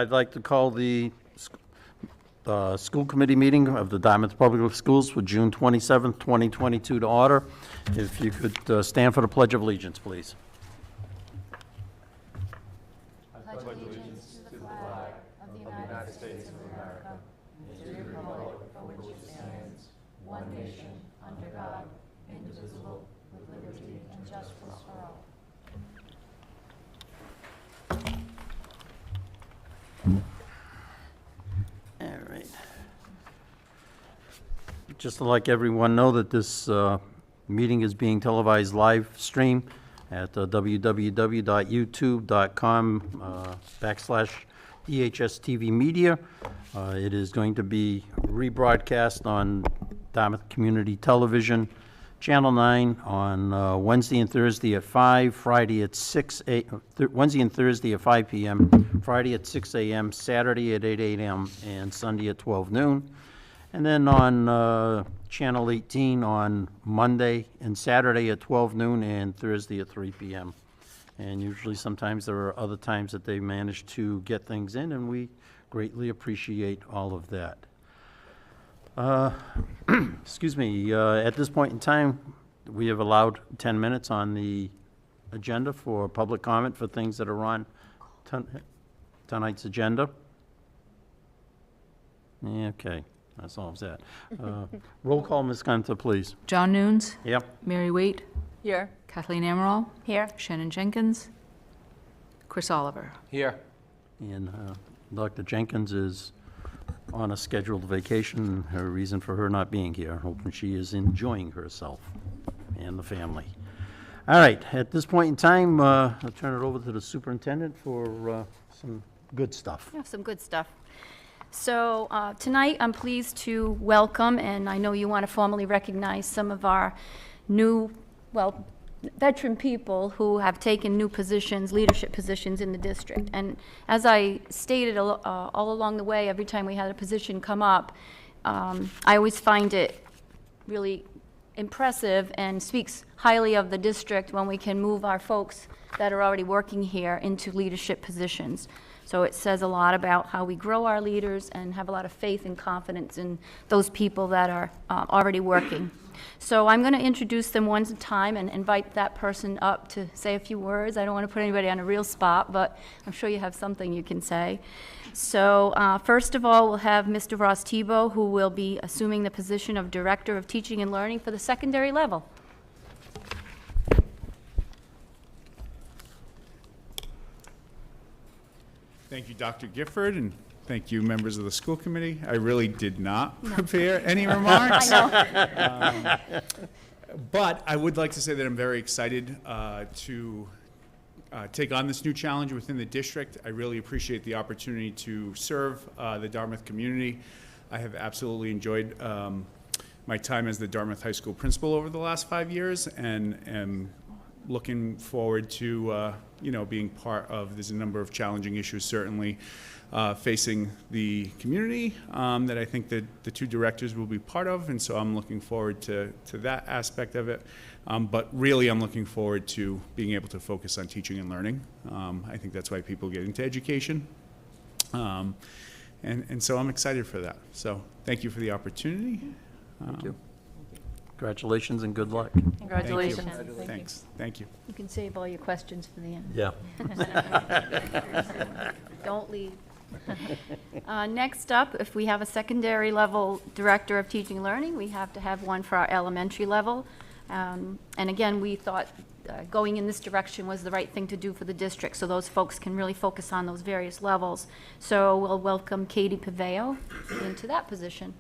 I'd like to call the school committee meeting of the Dartmouth Public Schools for June 27th, 2022 to order. If you could stand for the Pledge of Allegiance, please. I pledge allegiance to the flag of the United States of America, and to the republic for which it stands, one nation, under God, indivisible, with liberty and justice for all. All right. Just to let everyone know that this meeting is being televised live stream at www.youtube.com/DHSTV Media. It is going to be rebroadcast on Dartmouth Community Television, Channel 9 on Wednesday and Thursday at 5, Friday at 6, Wednesday and Thursday at 5 p.m., Friday at 6 a.m., Saturday at 8 a.m., and Sunday at 12 noon. And then on Channel 18 on Monday and Saturday at 12 noon and Thursday at 3 p.m. And usually sometimes there are other times that they manage to get things in, and we greatly appreciate all of that. Excuse me, at this point in time, we have allowed 10 minutes on the agenda for public comment for things that are on tonight's agenda. Okay, that solves that. Roll call, Ms. Gunter, please. John Nunes. Yep. Mary Waite. Here. Kathleen Amaral. Here. Shannon Jenkins. Chris Oliver. Here. And Dr. Jenkins is on a scheduled vacation. Her reason for her not being here, hoping she is enjoying herself and the family. All right, at this point in time, I'll turn it over to the superintendent for some good stuff. We have some good stuff. So tonight, I'm pleased to welcome, and I know you want to formally recognize some of our new, well, veteran people who have taken new positions, leadership positions in the district. And as I stated all along the way, every time we had a position come up, I always find it really impressive and speaks highly of the district when we can move our folks that are already working here into leadership positions. So it says a lot about how we grow our leaders and have a lot of faith and confidence in those people that are already working. So I'm going to introduce them one at a time and invite that person up to say a few words. I don't want to put anybody on a real spot, but I'm sure you have something you can say. So first of all, we'll have Mr. Ross Tebow, who will be assuming the position of Director of Teaching and Learning for the secondary level. Thank you, Dr. Gifford, and thank you, members of the school committee. I really did not prepare any remarks. I know. But I would like to say that I'm very excited to take on this new challenge within the district. I really appreciate the opportunity to serve the Dartmouth community. I have absolutely enjoyed my time as the Dartmouth High School principal over the last 5 years, and am looking forward to being part of. There's a number of challenging issues certainly facing the community that I think that the two directors will be part of, and so I'm looking forward to that aspect of it. But really, I'm looking forward to being able to focus on teaching and learning. I think that's why people get into education, and so I'm excited for that. So thank you for the opportunity. Thank you. Congratulations and good luck. Congratulations. Thanks. Thank you. You can save all your questions for the end. Yeah. Don't leave. Next up, if we have a secondary level Director of Teaching and Learning, we have to have one for our elementary level. And again, we thought going in this direction was the right thing to do for the district, so those folks can really focus on those various levels. So we'll welcome Katie Paveo into that position.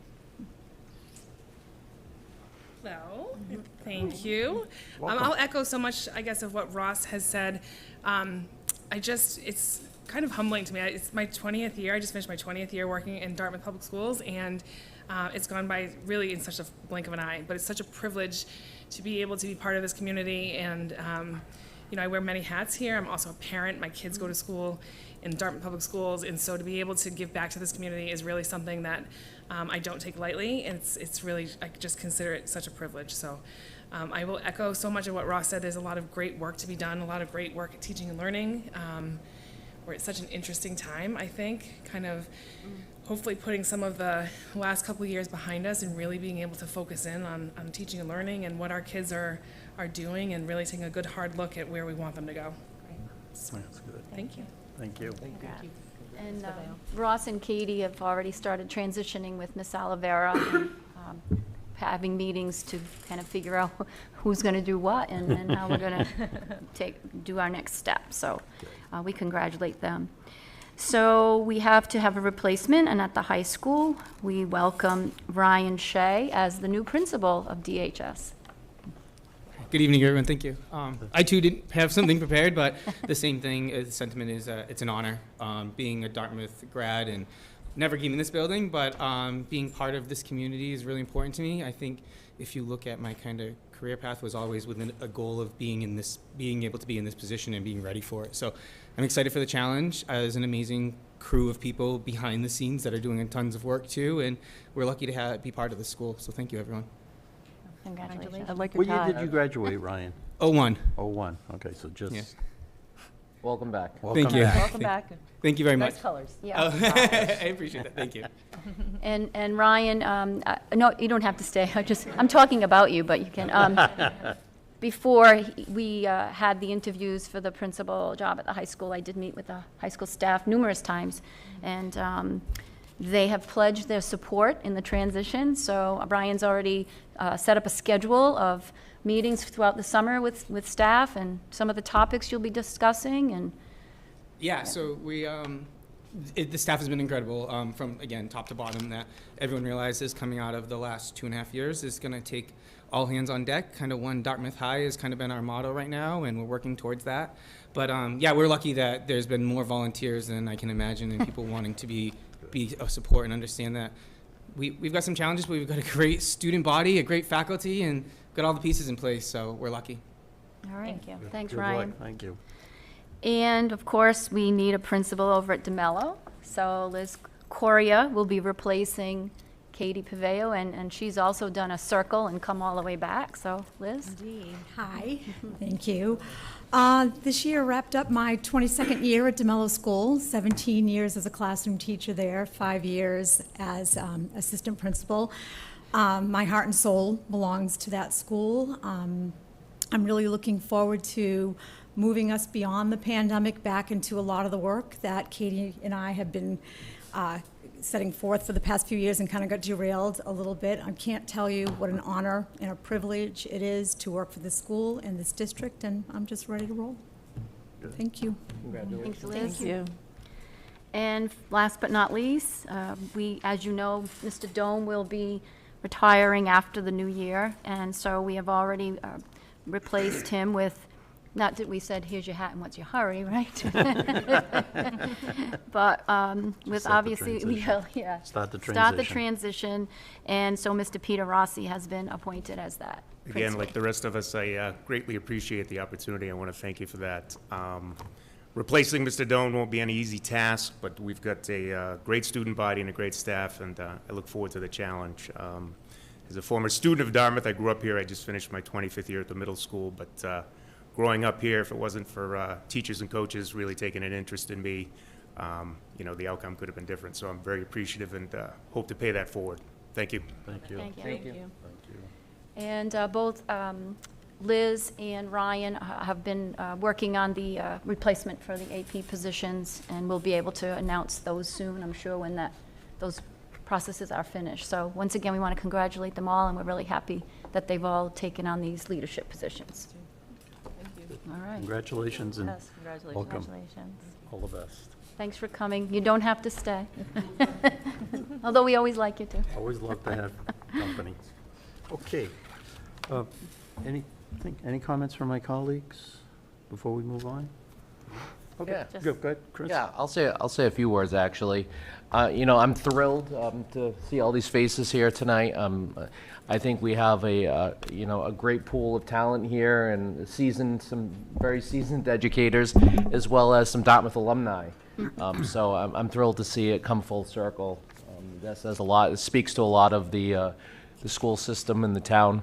Hello, thank you. I'll echo so much, I guess, of what Ross has said. It's kind of humbling to me. It's my 20th year. I just finished my 20th year working in Dartmouth Public Schools, and it's gone by really in such a blink of an eye. But it's such a privilege to be able to be part of this community, and I wear many hats here. I'm also a parent. My kids go to school in Dartmouth Public Schools, and so to be able to give back to this community is really something that I don't take lightly, and it's really, I just consider it such a privilege. So I will echo so much of what Ross said. There's a lot of great work to be done, a lot of great work at teaching and learning. we're at such an interesting time, I think, kind of hopefully putting some of the last couple of years behind us and really being able to focus in on teaching and learning and what our kids are doing, and really taking a good hard look at where we want them to go. That's good. Thank you. Thank you. And Ross and Katie have already started transitioning with Miss Oliveira, and having meetings to kind of figure out who's going to do what and how we're going to do our next step. So we congratulate them. So we have to have a replacement, and at the high school, we welcome Ryan Shea as the new principal of DHS. Good evening, everyone. Thank you. I too didn't have something prepared, but the same thing. The sentiment is it's an honor being a Dartmouth grad and never came in this building, but being part of this community is really important to me. I think if you look at my kind of career path, was always within a goal of being able to be in this position and being ready for it. So I'm excited for the challenge. There's an amazing crew of people behind the scenes that are doing tons of work too, and we're lucky to be part of the school. So thank you, everyone. Congratulations. I'd like What year did you graduate, Ryan? 01. 01. Okay, so just Yeah. Welcome back. Thank you. Welcome back. Thank you very much. Nice colors. Yeah. I appreciate that. Thank you. And Ryan, no, you don't have to stay. I'm talking about you, but you can. Before we had the interviews for the principal job at the high school, I did meet with the high school staff numerous times, and they have pledged their support in the transition. So Brian's already set up a schedule of meetings throughout the summer with staff, and some of the topics you'll be discussing. And Yeah, so the staff has been incredible from, again, top to bottom. That everyone realizes coming out of the last 2.5 years is going to take all hands on deck. Kind of one Dartmouth High has kind of been our motto right now, and we're working towards that. But yeah, we're lucky that there's been more volunteers than I can imagine, and people wanting to be of support and understand that we've got some challenges, but we've got a great student body, a great faculty, and got all the pieces in place, so we're lucky. all right, Thank you. Thanks, good Ryan. luck. Thank you. And of course, we need a principal over at DeMello. So Liz Coria will be replacing Katie Paveo, and she's also done a circle and come all the way back. So Liz? Indeed. Hi, thank you. This year wrapped up my 22nd year at DeMello School, 17 years as a classroom teacher there, 5 years as assistant principal. My heart and soul belongs to that school. I'm really looking forward to moving us beyond the pandemic back into a lot of the work that Katie and I have been setting forth for the past few years and kind of got derailed a little bit. I can't tell you what an honor and a privilege it is to work for this school and this district, and I'm just ready to roll. Thank you. Thanks, Liz. Thank you. And last but not least, we, as you know, Mr. Dome will be retiring after the new year, and so we have already replaced him with, not that we said, here's your hat and what's your hurry, right? But with Start the obviously, transition. yeah. Start the Start the transition. transition, and so Mr. Peter Rossi has been appointed as that Again, principal. like the rest of us, I greatly appreciate the opportunity. I want to thank you for that. Replacing Mr. Doan won't be any easy task, but we've got a great student body and a great staff, and I look forward to the challenge. As a former student of Dartmouth, I grew up here. I just finished my 25th year at the middle school, but growing up here, if it wasn't for teachers and coaches really taking an interest in me, the outcome could have been different. So I'm very appreciative and hope to pay that forward. Thank you. Thank you. Thank you. Thank you. Thank you. And both Liz and Ryan have been working on the replacement for the AP positions, and we'll be able to announce those soon, I'm sure, when those processes are finished. So once again, we want to congratulate them all, and we're really happy that they've all taken on these leadership positions. All right. Congratulations and Yes, congratulations. welcome. Congratulations. All the best. Thanks for coming. You don't have to stay. Although we always like you to. Always love to have company. Okay. Any comments from my colleagues before we move on? Okay, Yeah. good, good. Chris? Yeah, I'll say a few words, actually. I'm thrilled to see all these faces here tonight. I think we have a great pool of talent here, and some very seasoned educators, as well as some Dartmouth alumni. So I'm thrilled to see it come full circle. That says a lot. It speaks to a lot of the school system in the town.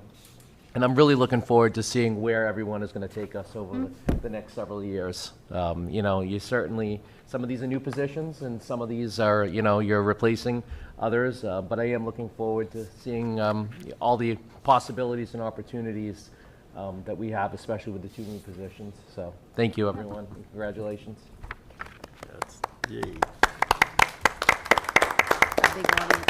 And I'm really looking forward to seeing where everyone is going to take us over the next several years. You know, you certainly, some of these are new positions and some of these are, you know, you're replacing others. But I am looking forward to seeing all the possibilities and opportunities that we have, especially with the 2 new positions. So thank you, everyone. And congratulations. That's, yay. A big audience.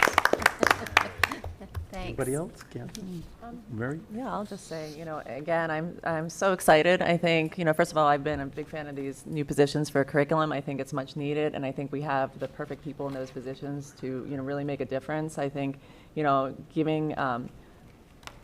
Thanks. Anybody else? Kathy? Mary? Yeah, I'll just say, you know, again, I'm so excited. I think, you know, first of all, I've been a big fan of these new positions for curriculum. I think it's much needed, and I think we have the perfect people in those positions to, you know, really make a difference. I think, you know, giving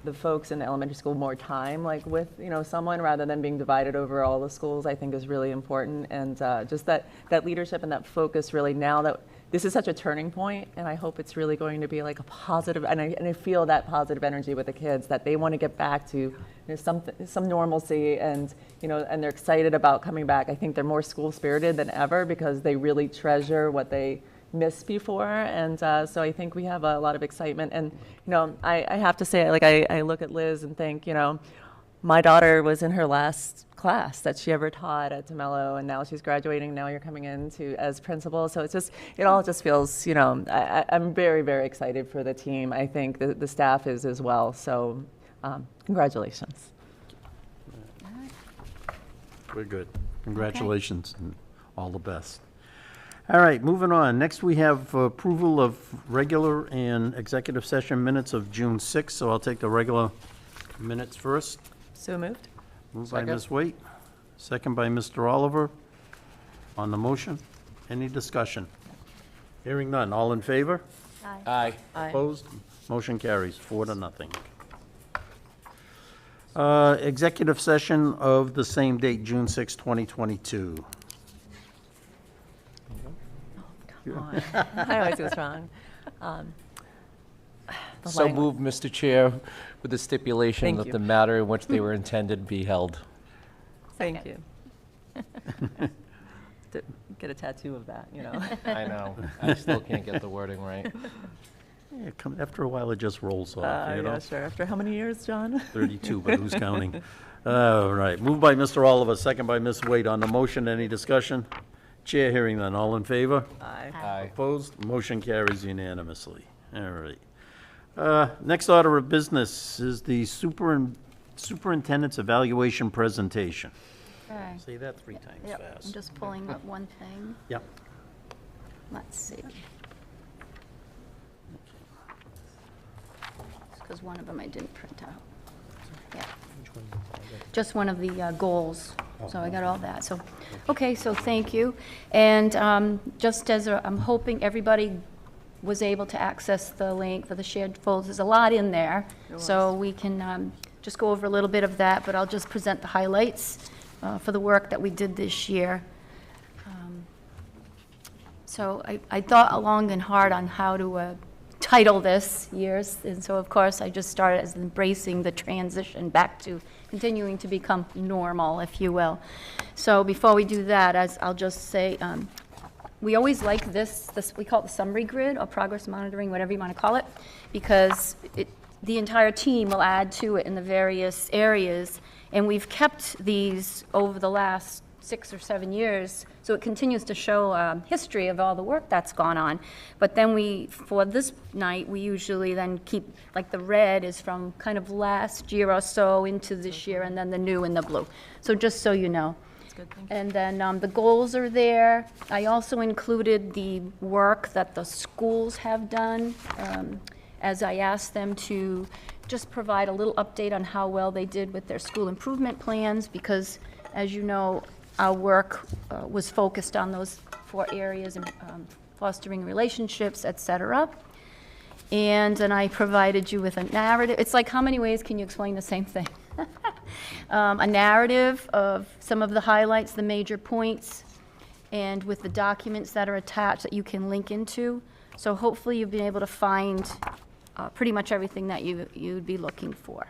the folks in the elementary school more time, like with, you know, someone rather than being divided over all the schools, I think is really important. And just that leadership and that focus really now that this is such a turning point, and I hope it's really going to be like a positive, and I feel that positive energy with the kids, that they want to get back to, you know, some normalcy, and, you know, and they're excited about coming back. I think they're more school spirited than ever because they really treasure what they missed before, and so I think we have a lot of excitement. And, you know, I have to say, like, I look at Liz and think, you know, my daughter was in her last class that she ever taught at DeMello, and now she's graduating. Now you're coming in as principal. So it's just, it all just feels, you know, I'm very, very excited for the team. I think the staff is as well. So congratulations. We're good. Congratulations and all the best. All right, moving on. Next, we have approval of regular and executive session minutes of June 6th. So I'll take the regular minutes first. So moved. Moved by Second. Ms. Waite, second by Mr. Oliver. On the motion, any discussion? Hearing none. All in favor? Aye. Opposed? Motion carries 4-0. Executive session of the same date, June 6, 2022. Come on. I always was wrong. The So language- moved, Mr. Chair, with the stipulation Thank that you. the matter in which they were intended be held. Thank you. To get a tattoo of that, you know. I know. I still can't get the wording right. Yeah, after a while, it just rolls off, you know? Yeah, sure. After how many years, John? 32, but who's counting? All right, moved by Mr. Oliver, second by Ms. Waite. On the motion, any discussion? Chair hearing none. All in favor? Aye. Aye. Opposed? Motion carries unanimously. All right. Next order of business is the superintendent's evaluation presentation. Okay. Say that 3 times Yep, I'm fast. just pulling up one thing. Yep. Let's see. Because one of them I didn't print out. Yeah. Just one of the goals. So I got all that. So, okay, so thank you. And just as I'm hoping everybody was able to access the link for the shared folders, there's a lot in there. So we can just go over a little bit of that, but I'll just present the highlights for the work that we did this year. So I thought long and hard on how to title this year's, and so of course I just started as embracing the transition back to continuing to become normal, if you will. So before we do that, as I'll just say, we always like this, we call it the summary grid or progress monitoring, whatever you want to call it, because the entire team will add to it in the various areas, and we've kept these over the last 6 or 7 years, so it continues to show history of all the work that's gone on. But then for this night, we usually then keep, like the red is from kind of last year or so into this year, and then the new in the blue. So just so you know. That's good, thank you. And then the goals are there. I also included the work that the schools have done, as I asked them to just provide a little update on how well they did with their school improvement plans, because, as you know, our work was focused on those 4 areas, and fostering relationships, et cetera. And then I provided you with a narrative. It's like, how many ways can you explain the same thing? A narrative of some of the highlights, the major points, and with the documents that are attached that you can link into. So hopefully you've been able to find pretty much everything that you'd be looking for.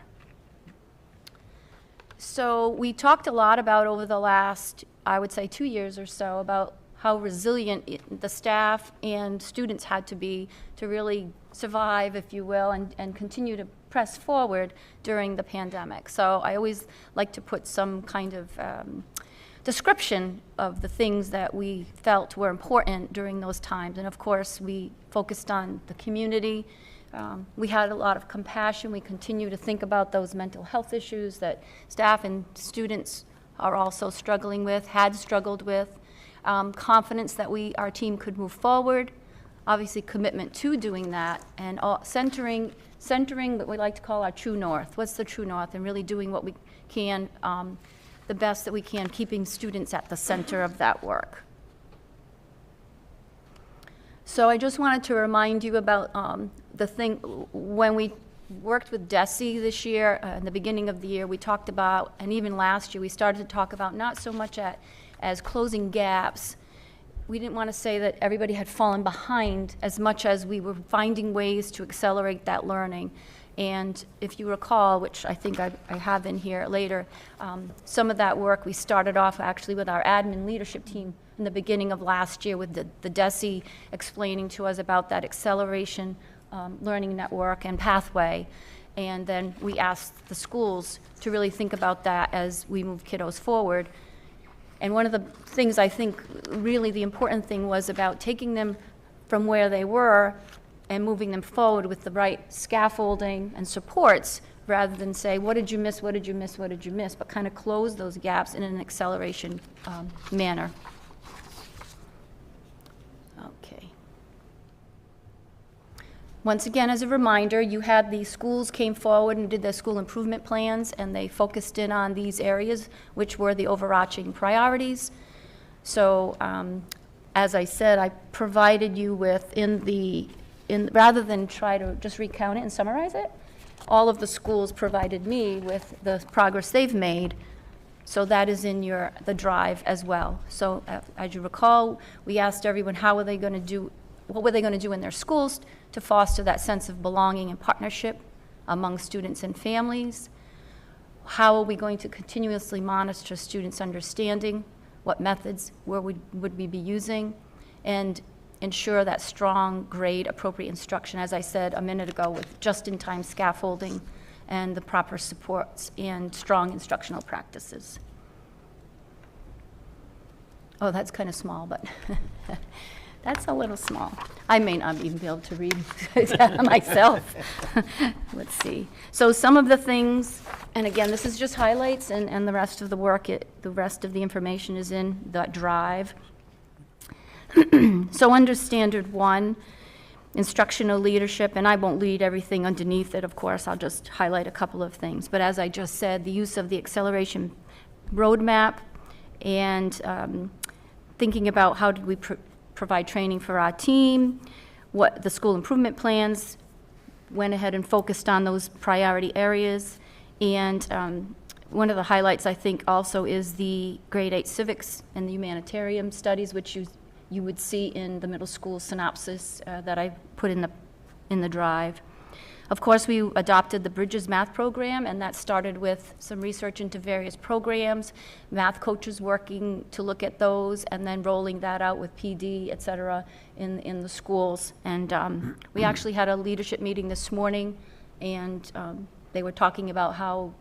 So we talked a lot about over the last, I would say, 2 years or so, about how resilient the staff and students had to be to really survive, if you will, and continue to press forward during the pandemic. So I always like to put some kind of description of the things that we felt were important during those times. And of course, we focused on the community. We had a lot of compassion. We continue to think about those mental health issues that staff and students are also struggling with, had struggled with. Confidence that our team could move forward. Obviously, commitment to doing that, and centering what we like to call our true north. What's the true north? And really doing what we can, the best that we can, keeping students at the center of that work. So I just wanted to remind you about the thing, when we worked with DESE this year, in the beginning of the year, we talked about, and even last year, we started to talk about not so much as closing gaps. We didn't want to say that everybody had fallen behind as much as we were finding ways to accelerate that learning. And if you recall, which I think I have in here later, some of that work we started off actually with our admin leadership team in the beginning of last year with the DESE explaining to us about that acceleration learning network and pathway. And then we asked the schools to really think about that as we move kiddos forward. And one of the things I think really the important thing was about taking them from where they were and moving them forward with the right scaffolding and supports, rather than say, what did you miss, what did you miss, what did you miss, but kind of close those gaps in an acceleration manner. Okay. Once again, as a reminder, you had the schools came forward and did their school improvement plans, and they focused in on these areas, which were the overarching priorities. So, as I said, I provided you with, rather than try to just recount it and summarize it, all of the schools provided me with the progress they've made. So that is in the drive as well. So as you recall, we asked everyone what were they going to do in their schools to foster that sense of belonging and partnership among students and families. How are we going to continuously monitor students' understanding? What methods would we be using? And ensure that strong, grade, appropriate instruction, as I said a minute ago, with just-in-time scaffolding and the proper supports and strong instructional practices. Oh, that's kind of small, but that's a little small. I may not even be able to read myself. Let's see. So some of the things, and again, this is just highlights, and the rest of the work, the rest of the information is in the drive. So under Standard 1, instructional leadership, and I won't read everything underneath it, of course, I'll just highlight a couple of things. But as I just said, the use of the acceleration roadmap and thinking about how did we provide training for our team, what the school improvement plans, went ahead and focused on those priority areas. And one of the highlights, I think, also is the grade 8 civics and the humanitarian studies, which you would see in the middle school synopsis that I put in the drive. Of course, we adopted the Bridges math program, and that started with some research into various programs, math coaches working to look at those, and then rolling that out with PD, et cetera, in the schools. And we actually had a leadership meeting this morning, and they were talking about how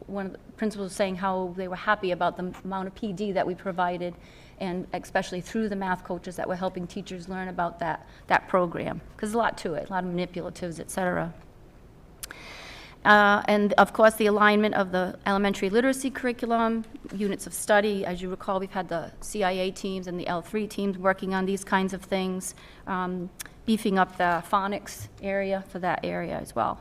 one of the principals was saying how they were happy about the amount of PD that we provided, and especially through the math coaches that were helping teachers learn about that program, because there's a lot to it, a lot of manipulatives, et cetera. And of course, the alignment of the elementary literacy curriculum, units of study. As you recall, we've had the CIA teams and the L3 teams working on these kinds of things, beefing up the phonics area for that area as well.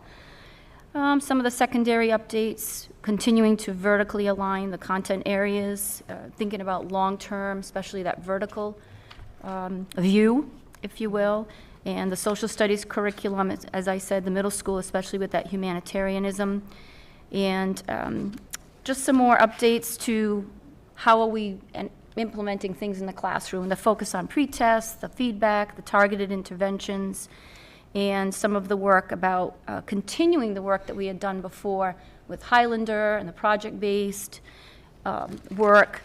Some of the secondary updates, continuing to vertically align the content areas, thinking about long-term, especially that vertical view, if you will, and the social studies curriculum, as I said, the middle school, especially with that humanitarianism, and just some more updates to how are we implementing things in the classroom, the focus on pre-tests, the feedback, the targeted interventions, and some of the work about continuing the work that we had done before with Highlander and the project-based work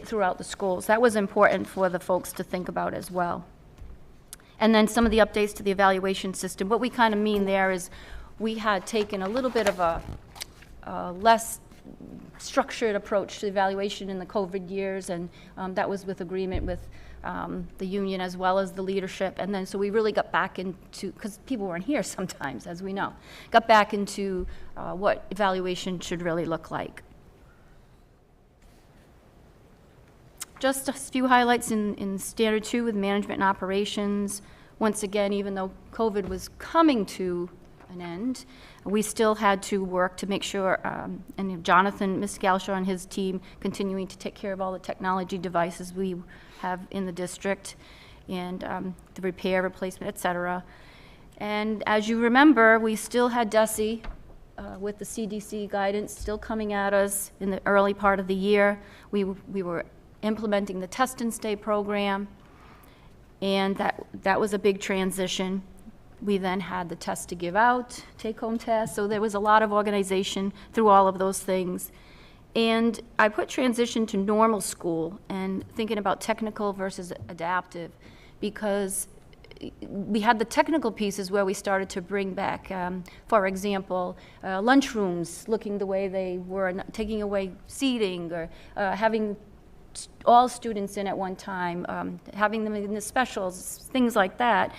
throughout the schools. That was important for the folks to think about as well. And then some of the updates to the evaluation system. What we kind of mean there is we had taken a little bit of a less structured approach to evaluation in the COVID years, and that was with agreement with the union as well as the leadership. And then, so we really got back into, because people weren't here sometimes, as we know, got back into what evaluation should really look like. Just a few highlights in Standard 2 with management and operations. Once again, even though COVID was coming to an end, we still had to work to make sure, and Jonathan, Ms. Galshaw and his team continuing to take care of all the technology devices we have in the district, and the repair, replacement, et cetera. And as you remember, we still had DESE with the CDC guidance still coming at us in the early part of the year. We were implementing the Test and Stay program, and that was a big transition. We then had the test to give out, take-home tests, so there was a lot of organization through all of those things. And I put transition to normal school and thinking about technical versus adaptive, because we had the technical pieces where we started to bring back, for example, lunchrooms looking the way they were, taking away seating, or having all students in at one time, having them in the specials, things like that,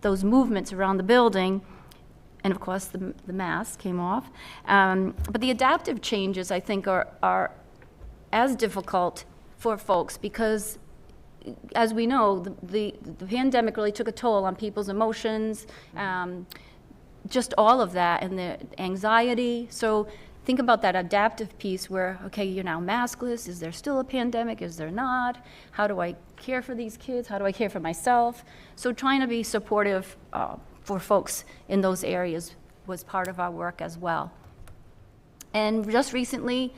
those movements around the building. And of course, the mask came off. But the adaptive changes, I think, are as difficult for folks because, as we know, the pandemic really took a toll on people's emotions, just all of that, and the anxiety. So think about that adaptive piece where, okay, you're now maskless. Is there still a pandemic? Is there not? How do I care for these kids? How do I care for myself? So trying to be supportive for folks in those areas was part of our work as well. And just recently,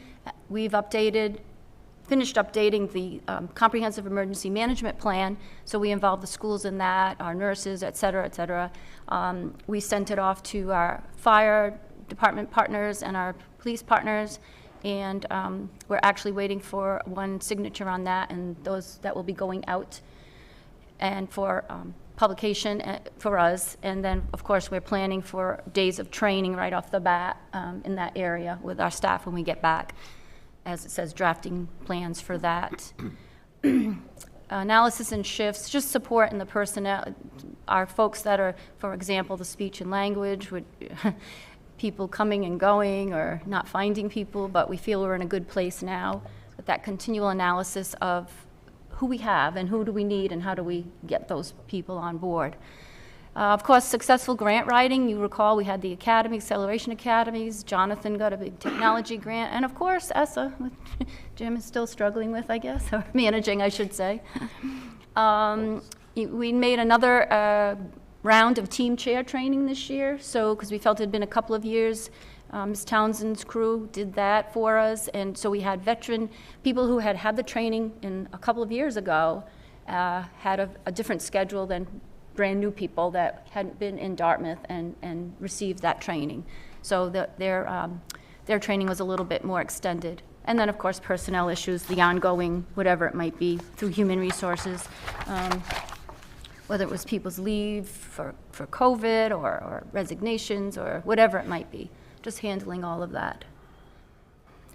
we've finished updating the comprehensive emergency management plan. So we involved the schools in that, our nurses, et cetera, et cetera. We sent it off to our fire department partners and our police partners, and we're actually waiting for one signature on that, and that will be going out and for publication for us. And then, of course, we're planning for days of training right off the bat in that area with our staff when we get back, as it says, drafting plans for that. Analysis and shifts, just support in the personnel, our folks that are, for example, the speech and language, people coming and going or not finding people, but we feel we're in a good place now with that continual analysis of who we have and who do we need and how do we get those people on board. Of course, successful grant writing. You recall we had the Academy, Acceleration Academies. Jonathan got a big technology grant. And of course, ESSA, which Jim is still struggling with, I guess, or managing, I should say. We made another round of team chair training this year, so because we felt it had been a couple of years. Ms. Townsend's crew did that for us, and so we had veteran people who had the training in a couple of years ago, had a different schedule than brand new people that hadn't been in Dartmouth and received that training. So their training was a little bit more extended. And then, of course, personnel issues, the ongoing, whatever it might be, through human resources, whether it was people's leave for COVID or resignations or whatever it might be, just handling all of that.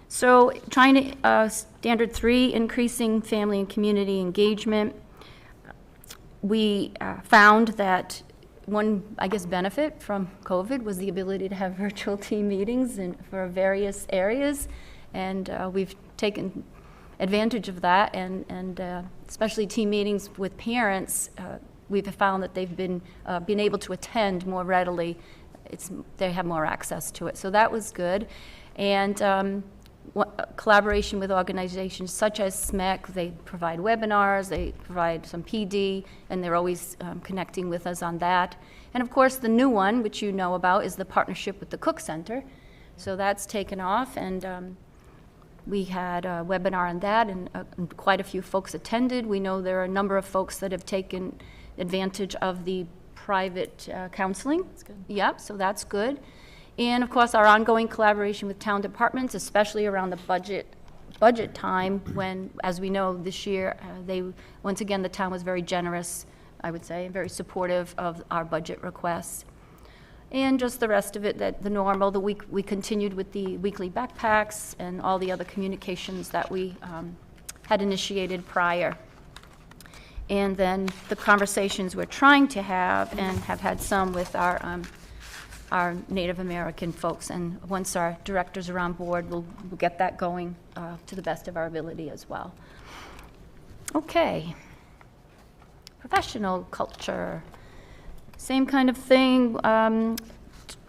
So trying to, Standard 3, increasing family and community engagement. We found that one, I guess, benefit from COVID was the ability to have virtual team meetings for various areas, and we've taken advantage of that, and especially team meetings with parents. We've found that they've been able to attend more readily. They have more access to it, so that was good. And collaboration with organizations such as SMEC, they provide webinars, they provide some PD, and they're always connecting with us on that. And of course, the new one, which you know about, is the partnership with the Cook Center. So that's taken off, and we had a webinar on that, and quite a few folks attended. We know there are a number of folks that have taken advantage of the private counseling. That's good. Yep, so that's good. And of course, our ongoing collaboration with town departments, especially around the budget time, when, as we know, this year, once again, the town was very generous, I would say, very supportive of our budget requests. And just the rest of it, the normal, we continued with the weekly backpacks and all the other communications that we had initiated prior. And then the conversations we're trying to have, and have had some with our Native American folks. And once our directors are on board, we'll get that going to the best of our ability as well. Okay. Professional culture. Same kind of thing.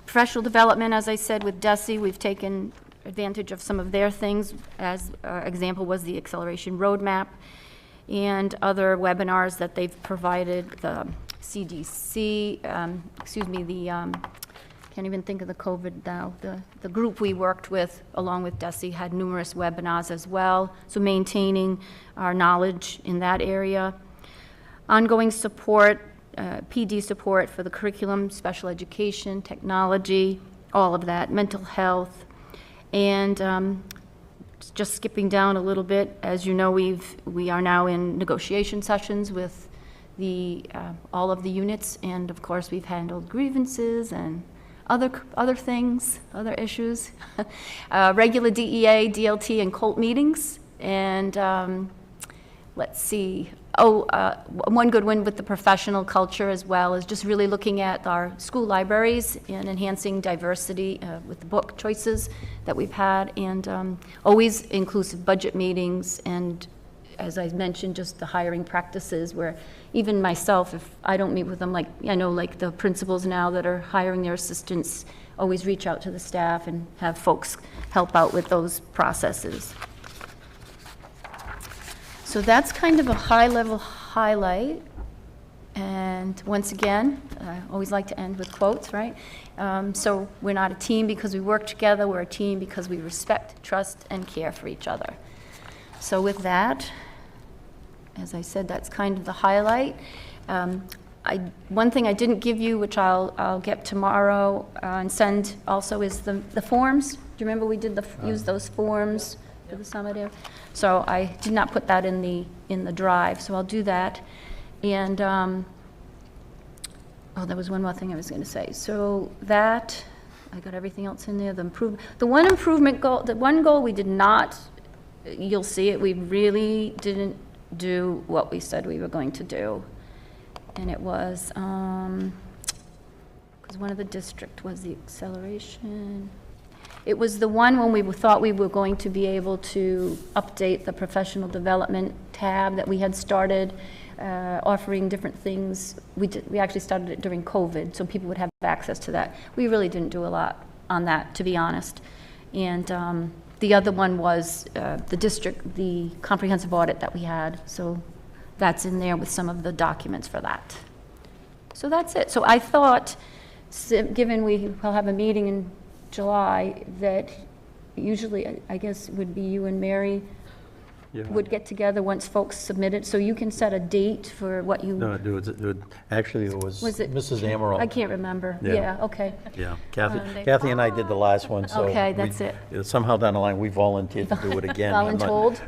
Professional development, as I said, with DESE, we've taken advantage of some of their things. As example was the acceleration roadmap and other webinars that they've provided, the CDC, can't even think of the COVID now. The group we worked with, along with DESE, had numerous webinars as well, so maintaining our knowledge in that area. Ongoing support, PD support for the curriculum, special education, technology, all of that, mental health. And just skipping down a little bit, as you know, we are now in negotiation sessions with all of the units, and of course we've handled grievances and other things, other issues. Regular DEA, DLT, and COLT meetings, and let's see. One good one with the professional culture as well is just really looking at our school libraries and enhancing diversity with the book choices that we've had, and always inclusive budget meetings, and as I mentioned, just the hiring practices where even myself, if I don't meet with them, like I know like the principals now that are hiring their assistants, always reach out to the staff and have folks help out with those processes. So that's kind of a high-level highlight. And once again, I always like to end with quotes, right? So we're not a team because we work together. We're a team because we respect, trust, and care for each other. So with that, as I said, that's kind of the highlight. One thing I didn't give you, which I'll get tomorrow and send also, is the forms. Do you remember we did use those forms for the summative? So I did not put that in the drive, so I'll do that. And there was one more thing I was going to say. So that, I got everything else in there. The one improvement goal, the one goal we did not, you'll see it, we really didn't do what we said we were going to do. And it was, because one of the district was the acceleration. It was the one when we thought we were going to be able to update the professional development tab that we had started, offering different things. We actually started it during COVID, so people would have access to that. We really didn't do a lot on that, to be honest. And the other one was the comprehensive audit that we had. So that's in there with some of the documents for that. So that's it. So I thought, given we'll have a meeting in July, that usually, I guess, would be you and Mary would get together once folks submitted, so you can set a date for what you... No, actually, it was Mrs. Amaral. I can't remember. Yeah. Yeah, okay. Yeah, Kathy and I did the last one, so... Okay, that's it. Somehow down the line, we volunteered to do it again. Voluntold.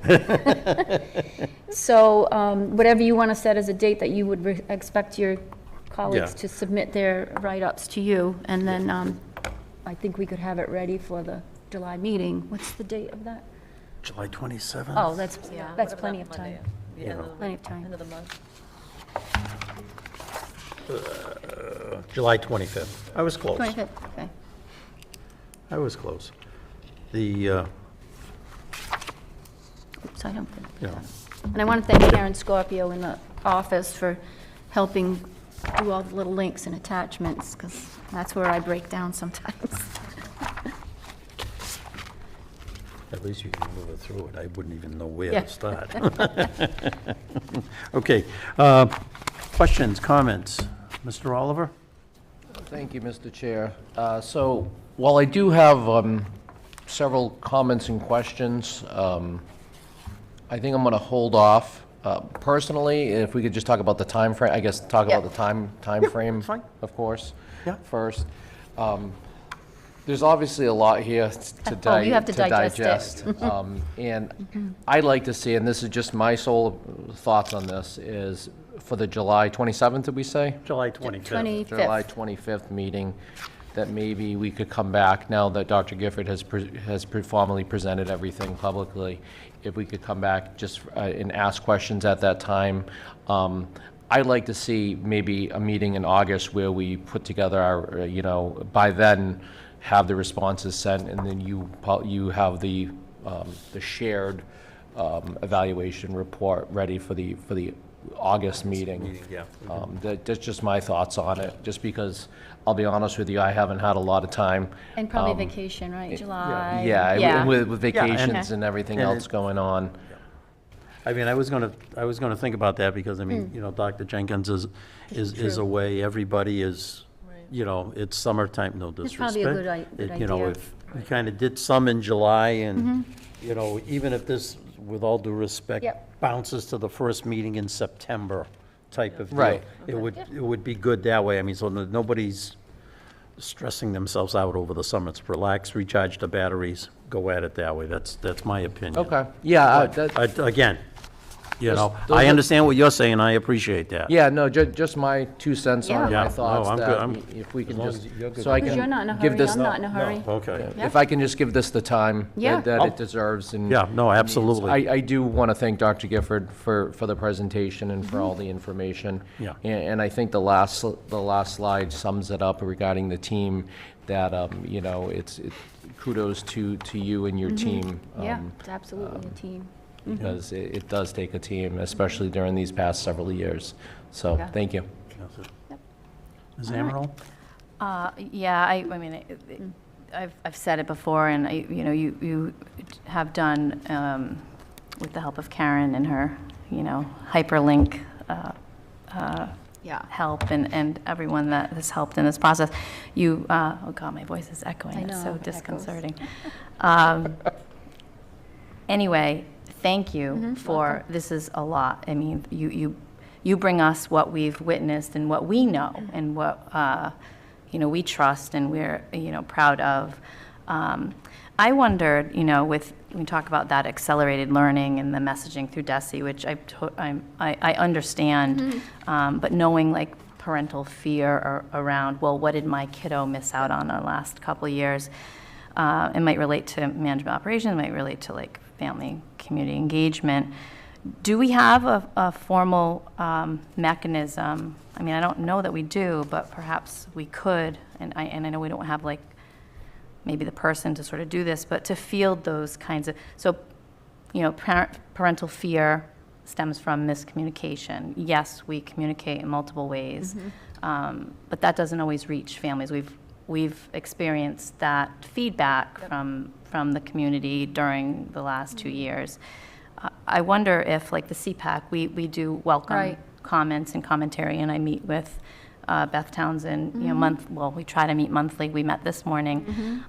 So whatever you want to set as a date that you would expect your colleagues to submit their write-ups to you, and then I think we could have it ready for the July meeting. What's the date of that? July 27th? Oh, that's plenty of time. Plenty of time. End of the month. July 25th. I was close. 25th, okay. I was close. The, Oops, I don't think. you know, And I want to thank Karen Scorpio in the office for helping do all the little links and attachments, because that's where I break down sometimes. at least you can move it through it. I wouldn't even know where Yeah. to start. Okay. Questions, comments? Mr. Oliver? Thank you, Mr. Chair. So while I do have several comments and questions, I think I'm going to hold off. Personally, if we could just talk about the time frame, I guess talk about the time frame, fine. of course, Yeah. first. There's obviously a lot here to Oh, you have to digest it. digest. And I'd like to see, and this is just my sole thoughts on this, is for the July 27th, did we say? July 25th. July 25th meeting, that maybe we could come back, now that Dr. Gifford has formally presented everything publicly, if we could come back just and ask questions at that time. I'd like to see maybe a meeting in August where we put together our, by then, have the responses sent, and then you have the shared evaluation report ready for the August meeting. Yeah. That's just my thoughts on it, just because, I'll be honest with you, I haven't had a lot of time. And probably vacation, right, July? Yeah, with vacations Okay. and everything And else going on. I mean, I was gonna think about that, because, I mean, Dr. Jenkins is away, everybody is, it's summertime, no It's disrespect. probably a good idea. If we kind of did some in July, and, even if this, with all due respect, Yep. bounces to the first meeting in September type of deal. Right. It would be good that way, I mean, so nobody's stressing themselves out over the summer. It's relax, recharge the batteries, go at it that way, that's my opinion. Okay, yeah, Again, those I are- understand what you're saying, I appreciate that. yeah, no, just my 2 cents on it, Yeah. my thoughts, No, I'm that good. if we can as long just, as you're good so I with Because you're not in a can give hurry, this, I'm not in a hurry. Okay. if I can just give this the time Yeah. that Oh. it deserves, and. Yeah, no, absolutely. I do want to thank Dr. Gifford for the presentation and for all the information. Yeah. And I think the last slide sums it up regarding the team, that, it's kudos to you and your team. Yeah, it's absolutely a team. Because it does take a team, especially during these past several years. So, Yeah. thank you. Ms. Amaral? Yeah, I mean, I've said it before, and you have done, with the help of Karen and her, hyperlink Yeah. help, and everyone that has helped in this process. Oh God, my voice is echoing. I It's know, so it echoes. disconcerting. Anyway, thank you for, this is a lot. I mean, you bring us what we've witnessed and what we know and what, we trust and we're, proud of. I wondered, when we talk about that accelerated learning and the messaging through DESE, which I understand, but knowing like parental fear around, well, what did my kiddo miss out on the last couple of years? It might relate to management operations, it might relate to like family community engagement. Do we have a formal mechanism? I mean, I don't know that we do, but perhaps we could, and I know we don't have like maybe the person to sort of do this, but to field those kinds of, so, parental fear stems from miscommunication. Yes, we communicate in multiple ways, but that doesn't always reach families. We've experienced that feedback from the community during the last 2 years. I wonder if, like the CPAC, we do welcome Right. comments and commentary, and I meet with Beth Townsend, we try to meet monthly. We met this morning.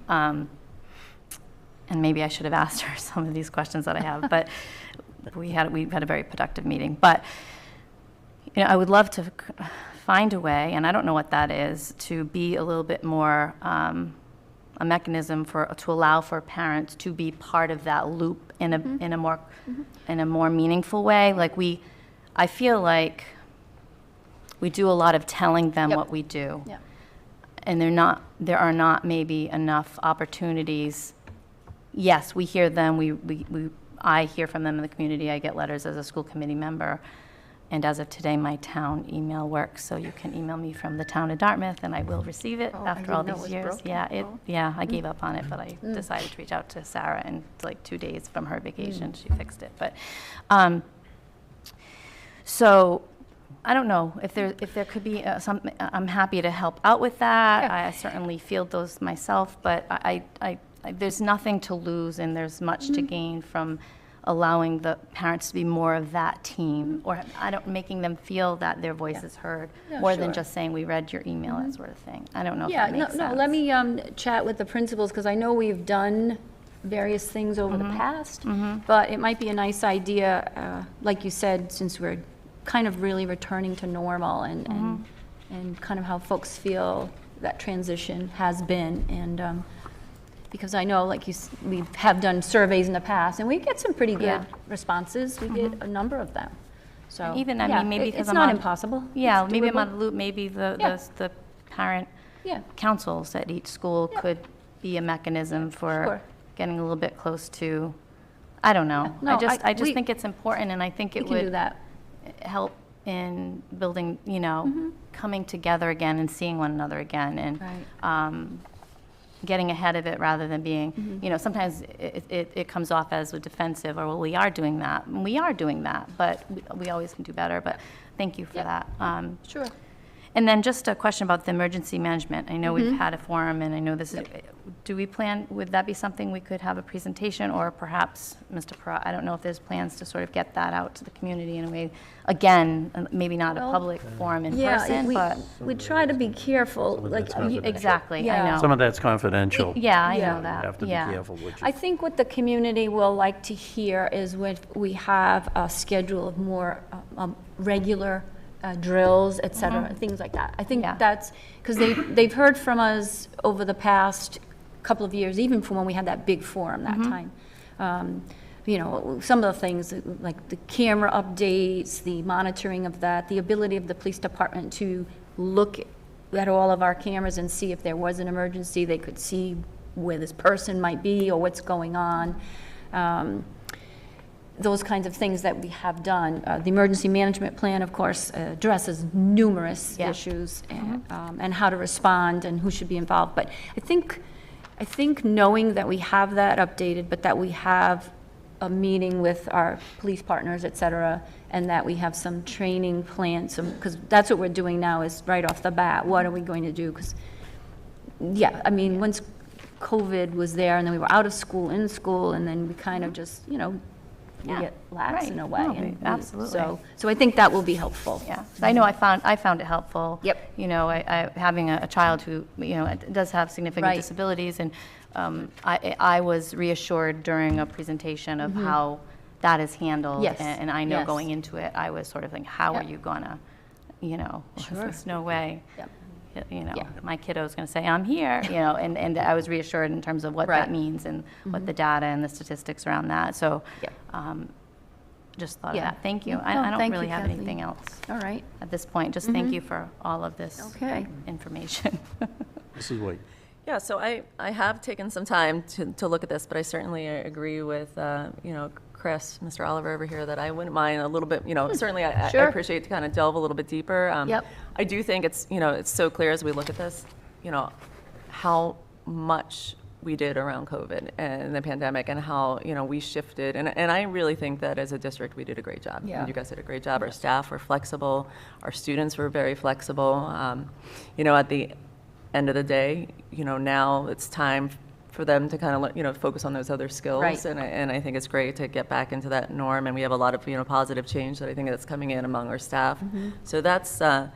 And maybe I should have asked her some of these questions that I have, but we've had a very productive meeting. But, I would love to find a way, and I don't know what that is, to be a little bit more, a mechanism to allow for parents to be part of that loop in a more meaningful way. Like I feel like we do a lot of telling them Yep. what we do. Yep. And there are not maybe enough opportunities. Yes, we hear them, I hear from them in the community, I get letters as a school committee member. And as of today, my town email works, so you can email me from the town of Dartmouth, and I will receive it Oh, I after all didn't know these it was years. broken. Yeah, I gave up on it, but I decided to reach out to Sarah, and like 2 days from her vacation, she fixed it. But, so, I don't know if there could be something. I'm happy to help out with that. Yeah. I certainly field those myself, but there's nothing to lose, and there's much to gain from allowing the parents to be more of that team, or making them feel that their voice is heard, Yeah, more than sure. just saying we read your email, that sort of thing. I don't know if Yeah, that makes sense. no, let me chat with the principals, because I know we've done various things over the past, but it might be a nice idea, like you said, since we're kind of really returning to normal and kind of how folks feel that transition has been, and because I know, like we have done surveys in the past, and we get some pretty good Yeah. responses. We get a number of them. So Even, I yeah, mean, maybe it's because I'm not on. impossible. Yeah, It's maybe I'm doable. on the loop, maybe Yeah. the parent Yeah. councils at each school could be a mechanism for Sure. getting a little bit close to, I don't know. Yeah, no, I just we- think it's important, and I think We it can do would that. help in building, coming together again and seeing one another again, and Right. getting ahead of it rather than being, sometimes it comes off as a defensive, or, well, we are doing that. And we are doing that, but we always can do better. But thank you for that. Sure. And then just a question about the emergency management. I know we've had a forum, and I know this is, do we plan, would that be something we could have a presentation, or perhaps, Mr. Perot, I don't know if there's plans to sort of get that out to the community in a way, again, maybe not a Well, public forum in Yeah, person, but, we try to be careful, like, that's confidential. exactly, I Yeah. know. Some of that's confidential. Yeah, I Yeah. know that, You have to be yeah. careful what I you, think what the community will like to hear is when we have a schedule of more regular drills, et cetera, things like that. I think Yeah. that's, because they've heard from us over the past couple of years, even from when we had that big forum that time. Some of the things, like the camera updates, the monitoring of that, the ability of the police department to look at all of our cameras and see if there was an emergency, they could see where this person might be or what's going on. Those kinds of things that we have done. The emergency management plan, of course, addresses numerous Yeah. issues and how to respond and who should be involved. But I think knowing that we have that updated, but that we have a meeting with our police partners, et cetera, and that we have some training plans, because that's what we're doing now is right off the bat, what are we going to do? Because, yeah, I mean, once COVID was there and then we were out of school, in school, and then we kind of just, we Yeah. get lax Right. in a way. No, and absolutely. So I think that will be helpful. Yeah, I know I found it helpful. Yep. Having a child who, does have significant Right. disabilities, and I was reassured during a presentation of how that is handled. Yes, And I know yes. going into it, I was sort of thinking, how are Yep. you gonna, Sure. there's no way. Yep. Yeah. My kiddo's going to say, I'm here, and I was reassured in terms of what Right. that means and what the data and the statistics around that. So Yep. just thought of Yeah. that. Thank you. No, I don't thank really you, have Kathleen. anything else All right, at this point. Just thank you for all of this okay. information. Mrs. White. Yeah, so I have taken some time to look at this, but I certainly agree with, Chris, Mr. Oliver over here, that I wouldn't mind a little bit, certainly I Sure. appreciate to kind of delve a little bit deeper. Yep. I do think it's so clear as we look at this, how much we did around COVID and the pandemic, and how, we shifted. And I really think that as a district, we did a great job. Yeah. You guys did a great job. Our staff were flexible. Our students were very flexible. At the end of the day, now it's time for them to kind of, focus on those other skills. Right. And I think it's great to get back into that norm. And we have a lot of, positive change that I think that's coming in among our staff. So that's, I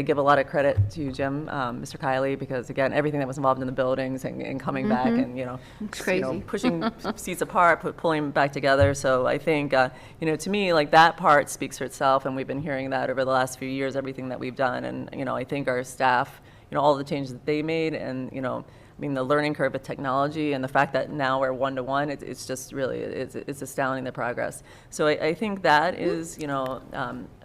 give a lot of credit to Jim, Mr. Kiley, because again, everything that was involved in the buildings and coming back and, It's crazy. pushing seats apart, pulling them back together. So I think, to me, like that part speaks for itself. And we've been hearing that over the last few years, everything that we've done. And, I think our staff, all the changes that they made, and, the learning curve of technology and the fact that now we're one-to-one, it's just really, it's astounding, the progress. So I think that is,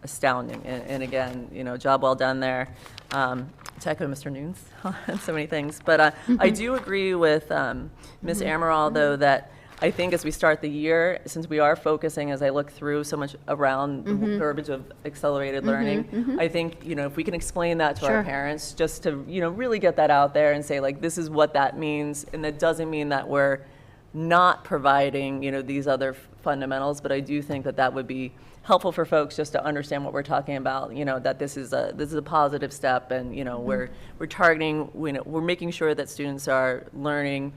astounding. And again, job well done there. To echo Mr. Nunes on so many things. But I do agree with Ms. Amaral, though, that I think as we start the year, since we are focusing, as I look through so much around the verbiage of accelerated learning, I think, if we can explain that to Sure. our parents, just to, really get that out there and say, like, this is what that means. And that doesn't mean that we're not providing, these other fundamentals, but I do think that that would be helpful for folks just to understand what we're talking about, that this is a positive step, and, we're targeting, we're making sure that students are learning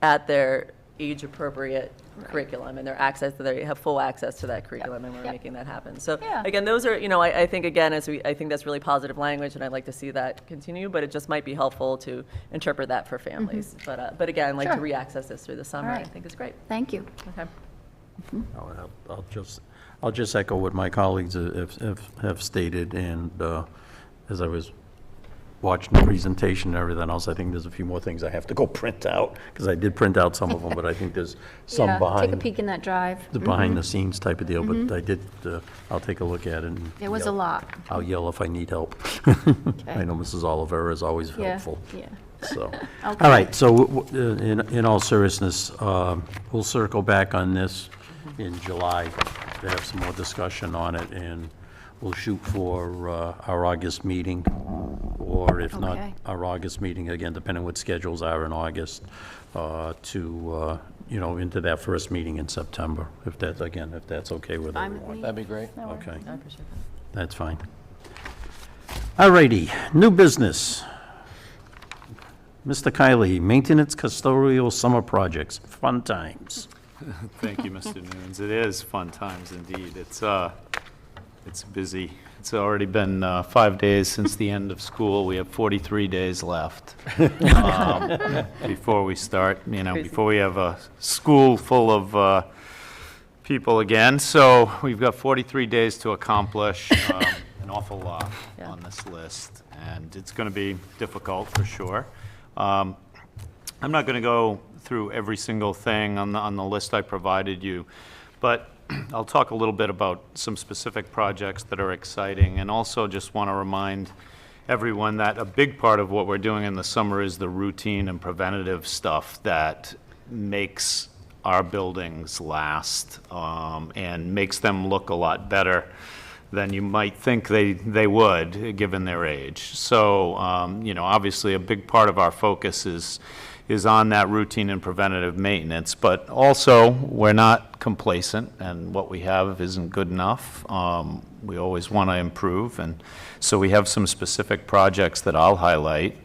at their age-appropriate curriculum, and they have full access to that curriculum, and we're making that happen. So Yeah. again, those are, I think, again, I think that's really positive language, and I'd like to see that continue, but it just might be helpful to interpret that for families. But again, like to Sure. re-access this through the summer, I right. think is great. Thank you. Okay. I'll just echo what my colleagues have stated, and as I was watching the presentation and everything else, I think there's a few more things I have to go print out, because I did print out some of them, but I think there's some Yeah, behind. take a peek in that drive. The behind-the-scenes type of deal, but I did, I'll take a look at it. And There was a yell. lot. I'll yell if I need help. I know Mrs. Oliver is always Yeah, helpful, yeah. so. Okay. All right, so in all seriousness, we'll circle back on this in July to have some more discussion on it, and we'll shoot for our August meeting, or if not, Okay. our August meeting, again, depending what schedules are in August, to, into that first meeting in September, if that's okay with Fine with everyone. me. That'd be great. Okay, I appreciate that. that's fine. All righty, new business. Mr. Kiley, maintenance custodial summer projects, fun times. Thank you, Mr. Nunes. It is fun times indeed. It's busy. It's already been 5 days since the end of school. We have 43 days left before we start, before we have a school full of people again. So we've got 43 days to accomplish an awful lot Yeah. on this list, and it's going to be difficult for sure. I'm not going to go through every single thing on the list I provided you, but I'll talk a little bit about some specific projects that are exciting, and also just want to remind everyone that a big part of what we're doing in the summer is the routine and preventative stuff that makes our buildings last and makes them look a lot better than you might think they would, given their age. So, obviously a big part of our focus is on that routine and preventative maintenance, but also we're not complacent, and what we have isn't good enough. We always want to improve, and so we have some specific projects that I'll highlight.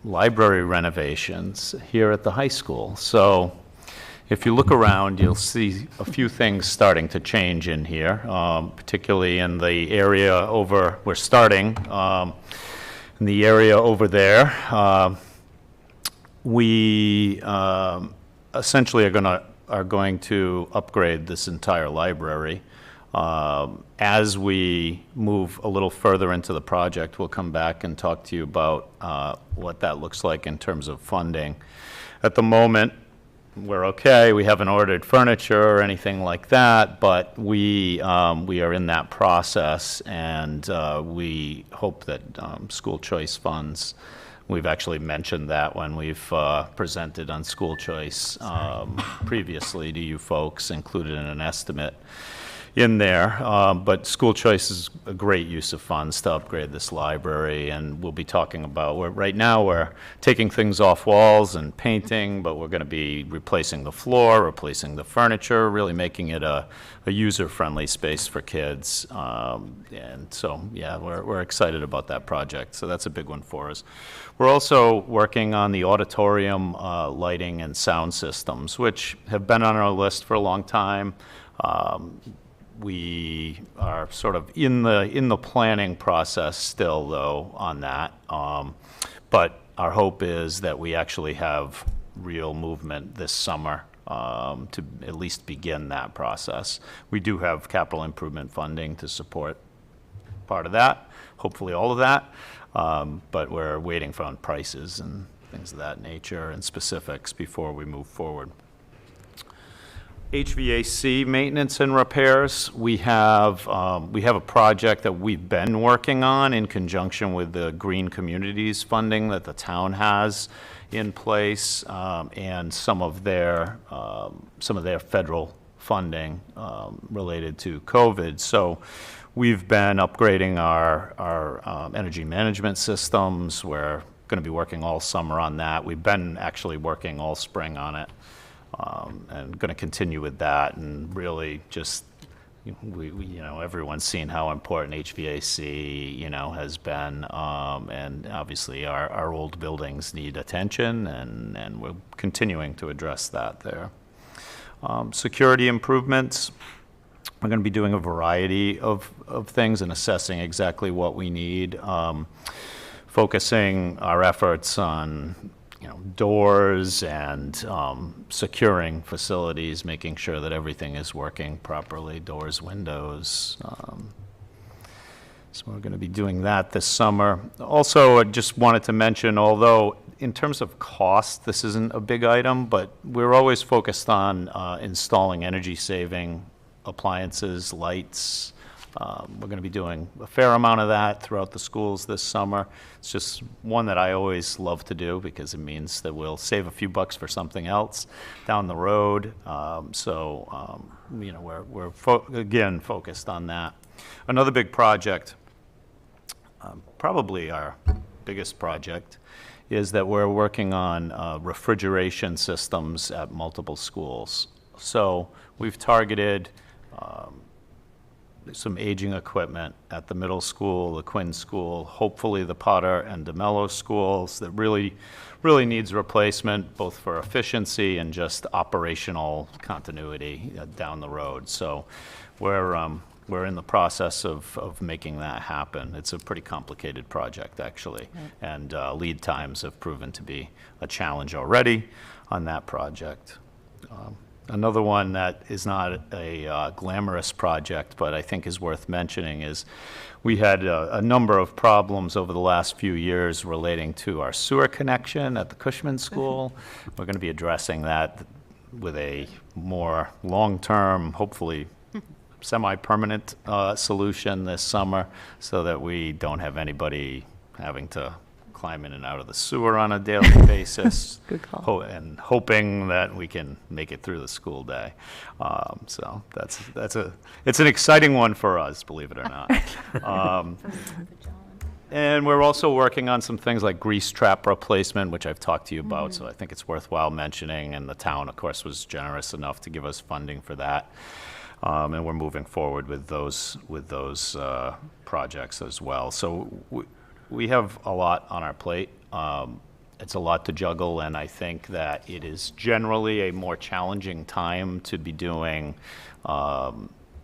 Library renovations here at the high school. So if you look around, you'll see a few things starting to change in here, particularly in the area over, we're starting in the area over there. We essentially are going to upgrade this entire library. As we move a little further into the project, we'll come back and talk to you about what that looks like in terms of funding. At the moment, we're okay. We haven't ordered furniture or anything like that, but we are in that process, and we hope that school choice funds. We've actually mentioned that when we've presented on school choice previously to you folks, included in an estimate in there. But school choice is a great use of funds to upgrade this library, and we'll be talking about, right now we're taking things off walls and painting, but we're going to be replacing the floor, replacing the furniture, really making it a user-friendly space for kids. And so, yeah, we're excited about that project. So that's a big one for us. We're also working on the auditorium lighting and sound systems, which have been on our list for a long time. We are sort of in the planning process still, though, on that. But our hope is that we actually have real movement this summer to at least begin that process. We do have capital improvement funding to support part of that, hopefully all of that, but we're waiting for prices and things of that nature and specifics before we move forward. HVAC maintenance and repairs. We have a project that we've been working on in conjunction with the Green Communities funding that the town has in place, and some of their federal funding related to COVID. So we've been upgrading our energy management systems. We're going to be working all summer on that. We've been actually working all spring on it. And going to continue with that, and really just, everyone's seen how important HVAC, has been, and obviously our old buildings need attention, and we're continuing to address that there. Security improvements, we're going to be doing a variety of things and assessing exactly what we need, focusing our efforts on doors and securing facilities, making sure that everything is working properly, doors, windows, So we're going to be doing that this summer. Also, I just wanted to mention, although in terms of cost, this isn't a big item, but we're always focused on installing energy-saving appliances, lights. We're going to be doing a fair amount of that throughout the schools this summer. It's just one that I always love to do because it means that we'll save a few bucks for something else down the road. You know, we're again focused on that. Another big project, probably our biggest project, is that we're working on refrigeration systems at multiple schools. So we've targeted some aging equipment at the middle school, the Quinn School, hopefully the Potter and DeMello schools that really needs replacement, both for efficiency and just operational continuity down the road. So we're in the process of making that happen. It's a pretty complicated project, actually, and lead times have proven to be a challenge already on that project. Another one that is not a glamorous project, but I think is worth mentioning, is we had a number of problems over the last few years relating to our sewer connection at the Cushman School. We're going to be addressing that with a more long-term, hopefully semi-permanent solution this summer, so that we don't have anybody having to climb in and out of the sewer on a daily basis. Good call. And hoping that we can make it through the school day. So it's an exciting one for us, believe it or not. And we're also working on some things like grease trap replacement, which I've talked to you about, so I think it's worthwhile mentioning. And the town, of course, was generous enough to give us funding for that. And we're moving forward with those projects as well. So we have a lot on our plate. It's a lot to juggle, and I think that it is generally a more challenging time to be doing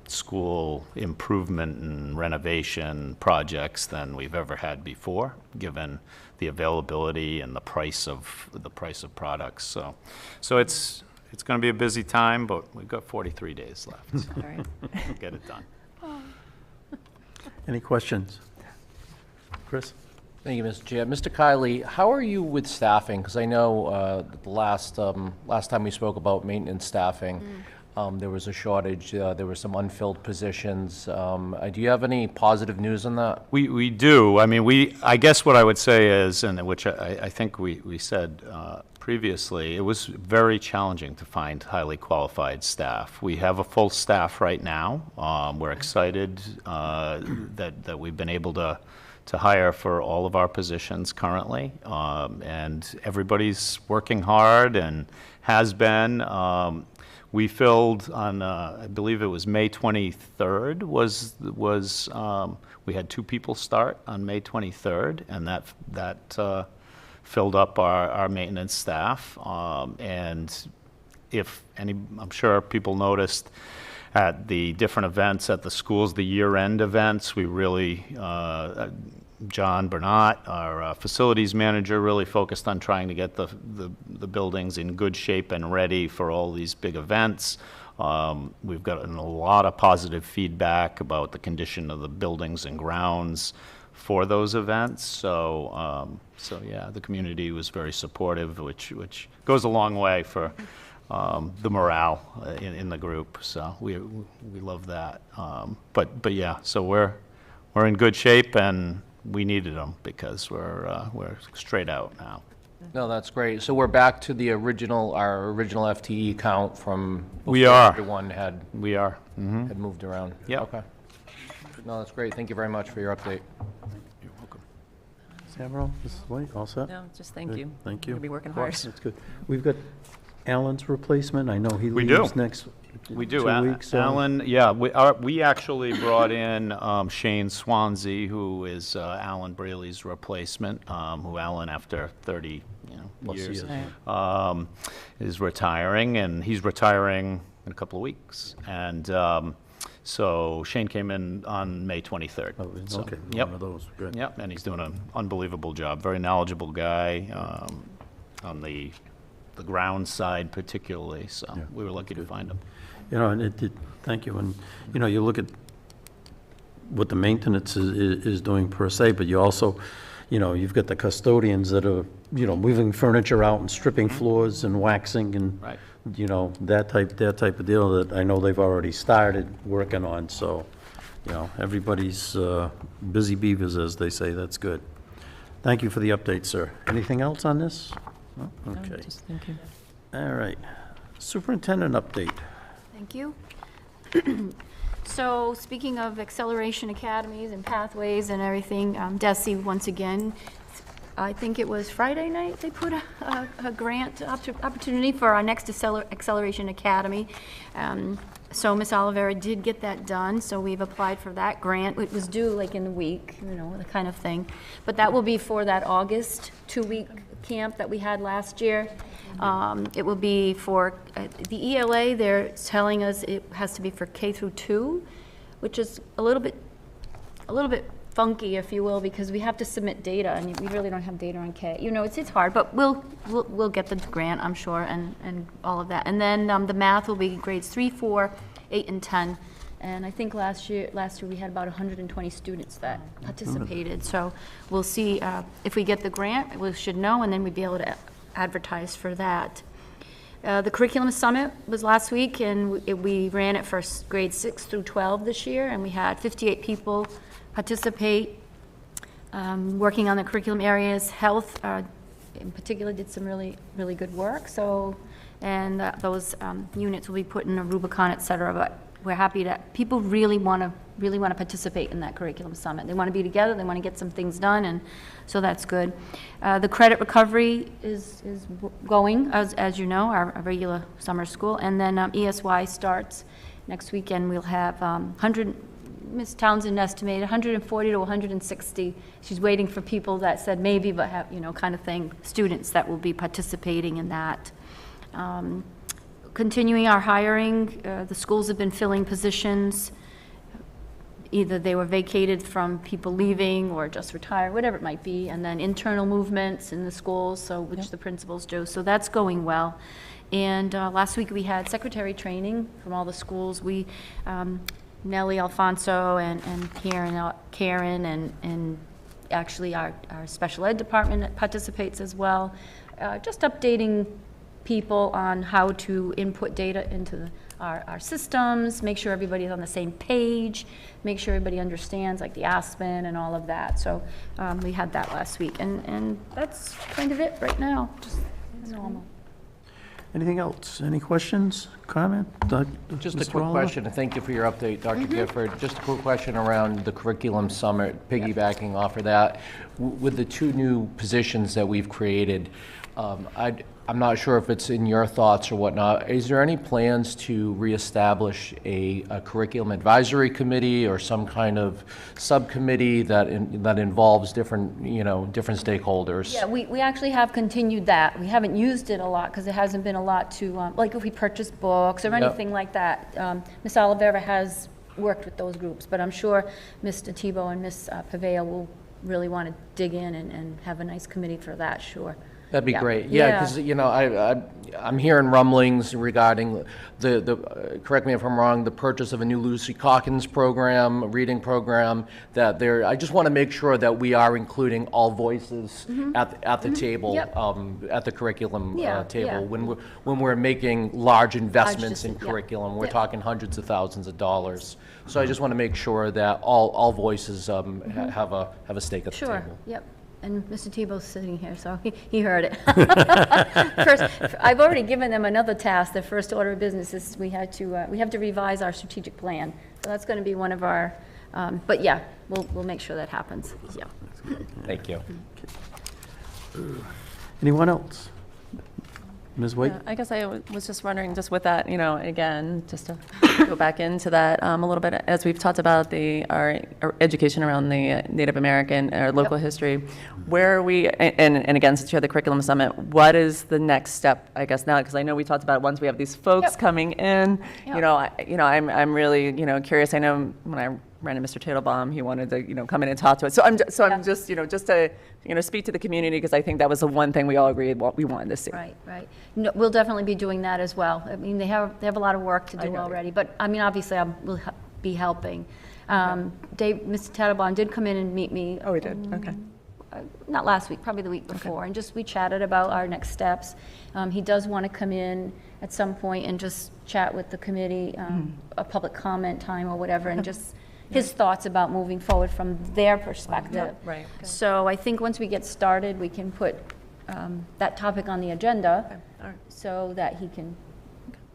school improvement and renovation projects than we've ever had before, given the availability and the price of products. So it's going to be a busy time, but we've got 43 days left. So All right. we'll get it done. Any questions? Chris? Thank you, Mr. Chair. Mr. Kiley, how are you with staffing? Because I know the last time we spoke about maintenance staffing, there was a shortage. There were some unfilled positions. Do you have any positive news on that? We do. I mean, I guess what I would say is, and which I think we said previously, it was very challenging to find highly qualified staff. We have a full staff right now. We're excited that we've been able to hire for all of our positions currently, and everybody's working hard and has been. We filled on, I believe it was May 23rd, we had 2 people start on May 23rd, and that filled up our maintenance staff. And I'm sure people noticed at the different events at the schools, the year-end events, we really, John Bernat, our facilities manager, really focused on trying to get the buildings in good shape and ready for all these big events. We've gotten a lot of positive feedback about the condition of the buildings and grounds for those events. So yeah, the community was very supportive, which goes a long way for the morale in the group. So we love that. But yeah, so we're in good shape, and we needed them because we're straight out now. No, that's great. So we're back to our original FTE count from before We are. everyone had We are. Mm-hmm. moved around. Yep. Okay. No, that's great. Thank you very much for your update. You're welcome. Admiral, Mrs. White, all set? No, just thank Good. you. Thank We're you. gonna be working Of course, hard. that's good. We've got Alan's replacement. I know he We do. leaves next We do. 2 weeks. so- Alan, yeah, we actually brought in Shane Swansea, who is Alan Braley's replacement, who Alan, after 30 Plus years, Right. is retiring, and he's retiring in a couple of weeks. And so Shane came in on May 23rd. Oh, So, okay, Yep. one of those, good. Yep, and he's doing an unbelievable job. Very knowledgeable guy on the ground side particularly, so Yeah, we were lucky to find him. And thank you. And, you look at what the maintenance is doing per se, but you also, you've got the custodians that are, moving furniture out and stripping floors and waxing and, Right. that type of deal that I know they've already started working on, so, everybody's busy beavers, as they say. That's good. Thank you for the update, sir. Anything else on this? No? Okay. Thank you. All right. Superintendent update. Thank you. So, speaking of acceleration academies and pathways and everything, DESI, once again, I think it was Friday night, they put a grant opportunity for our next acceleration academy. So Ms. Olivera did get that done, so we've applied for that grant. It was due like in a week, the kind of thing. But that will be for that August 2-week camp that we had last year. It will be for, the ELA, they're telling us it has to be for K through 2, which is a little bit funky, if you will, because we have to submit data, and we really don't have data on K. It's hard, but we'll get the grant, I'm sure, and all of that. And then the math will be grades 3, 4, 8, and 10. And I think last year we had about 120 students that participated. So we'll see if we get the grant, we should know, and then we'd be able to advertise for that. The Curriculum Summit was last week, and we ran it for grades 6 through 12 this year, and we had 58 people participate, working on the curriculum areas. Health, in particular, did some really, really good work. So, and those units will be put in a Rubicon, et cetera. But we're happy that people really want to participate in that curriculum summit. They want to be together. They want to get some things done, and so that's good. The credit recovery is going, as you know, our regular summer school, and then ESY starts next weekend. We'll have 100. Ms. Townsend estimated 140 to 160. She's waiting for people that said maybe, but have, kind of thing, students that will be participating in that. Continuing our hiring, the schools have been filling positions. Either they were vacated from people leaving or just retired, whatever it might be, and then internal movements in the schools, which the principals do. So that's going well. And last week we had secretary training from all the schools. We Nellie, Alfonso, and Karen, and actually our special ed department participates as well. Just updating people on how to input data into our systems, make sure everybody's on the same page, make sure everybody understands like the Aspen and all of that. So we had that last week, and that's kind of it right now, just normal. Anything else? Any questions, comment? Just a Mr. quick Oliver? question, and thank you for your update, Dr. Gifford. Just a quick question around the curriculum summit, piggybacking off of that. With the 2 new positions that we've created, I'm not sure if it's in your thoughts or whatnot. Is there any plans to reestablish a curriculum advisory committee or some kind of subcommittee that involves different stakeholders? Yeah, we actually have continued that. We haven't used it a lot because there hasn't been a lot to, like if we purchase books or anything like that. Ms. Olivera has worked with those groups, but I'm sure Mr. Tebow and Ms. Paveo will really want to dig in and have a nice committee for that, sure. That'd be Yeah. great. Yeah, because I'm hearing rumblings regarding the correct me if I'm wrong, the purchase of a new Lucy Calkins program, a reading program. I just want to make sure that we are including all voices at the table, Yep. at the curriculum Yeah, table. yeah. When we're making large investments in yeah. curriculum, we're Yeah. talking hundreds of thousands of dollars. So I just want to make sure that all voices have a stake at the Sure, table. yep. And Mr. Tebow's sitting here, so he heard it. First, I've already given them another task. Their first order of business is we have to revise our strategic plan. So that's going to be one of our, but yeah, we'll make sure that happens, yeah. Thank you. Anyone else? Ms. White? I guess I was just wondering, just with that, again, just to go back into that a little bit, as we've talked about our education around the Native American, our local history, where are we, and again, since you had the curriculum summit, what is the next step, I guess, now? Because I know we talked about once we have these folks coming in, I'm really, curious. I know when I ran into Mr. Tattlebaum, he wanted to, come in and talk to us. So I'm just to, speak to the community, because I think that was the one thing we all agreed what we wanted to see. Right. No, we'll definitely be doing that as well. I mean, they have a lot of work to do already, but I mean, obviously, we'll be helping. Mr. Tattlebaum did come in and meet me. Oh, we did, okay. Not last week, probably the week before, and just, we chatted about our next steps. He does want to come in at some point and just chat with the committee, a public comment time or whatever, and just his thoughts about moving forward from their perspective. Right. So I think once we get started, we can put that topic on the agenda All right, so that he can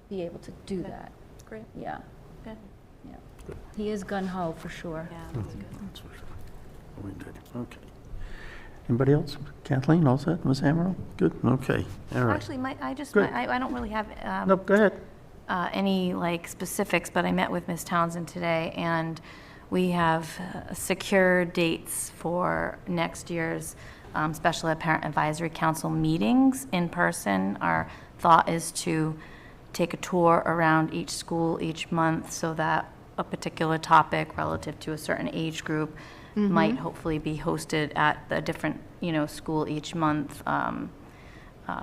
be able to do that. great. Yeah. Okay. Yeah. He is gung-ho, for sure. Okay. Anybody else? Kathleen, all set? Ms. Amaral? Good, okay, all right. Actually, Good. I don't really have No, go ahead. any like specifics, but I met with Ms. Townsend today, and we have secured dates for next year's Special Ed Parent Advisory Council meetings in person. Our thought is to take a tour around each school each month so that a particular topic relative to a certain age group might hopefully be hosted at a different, school each month.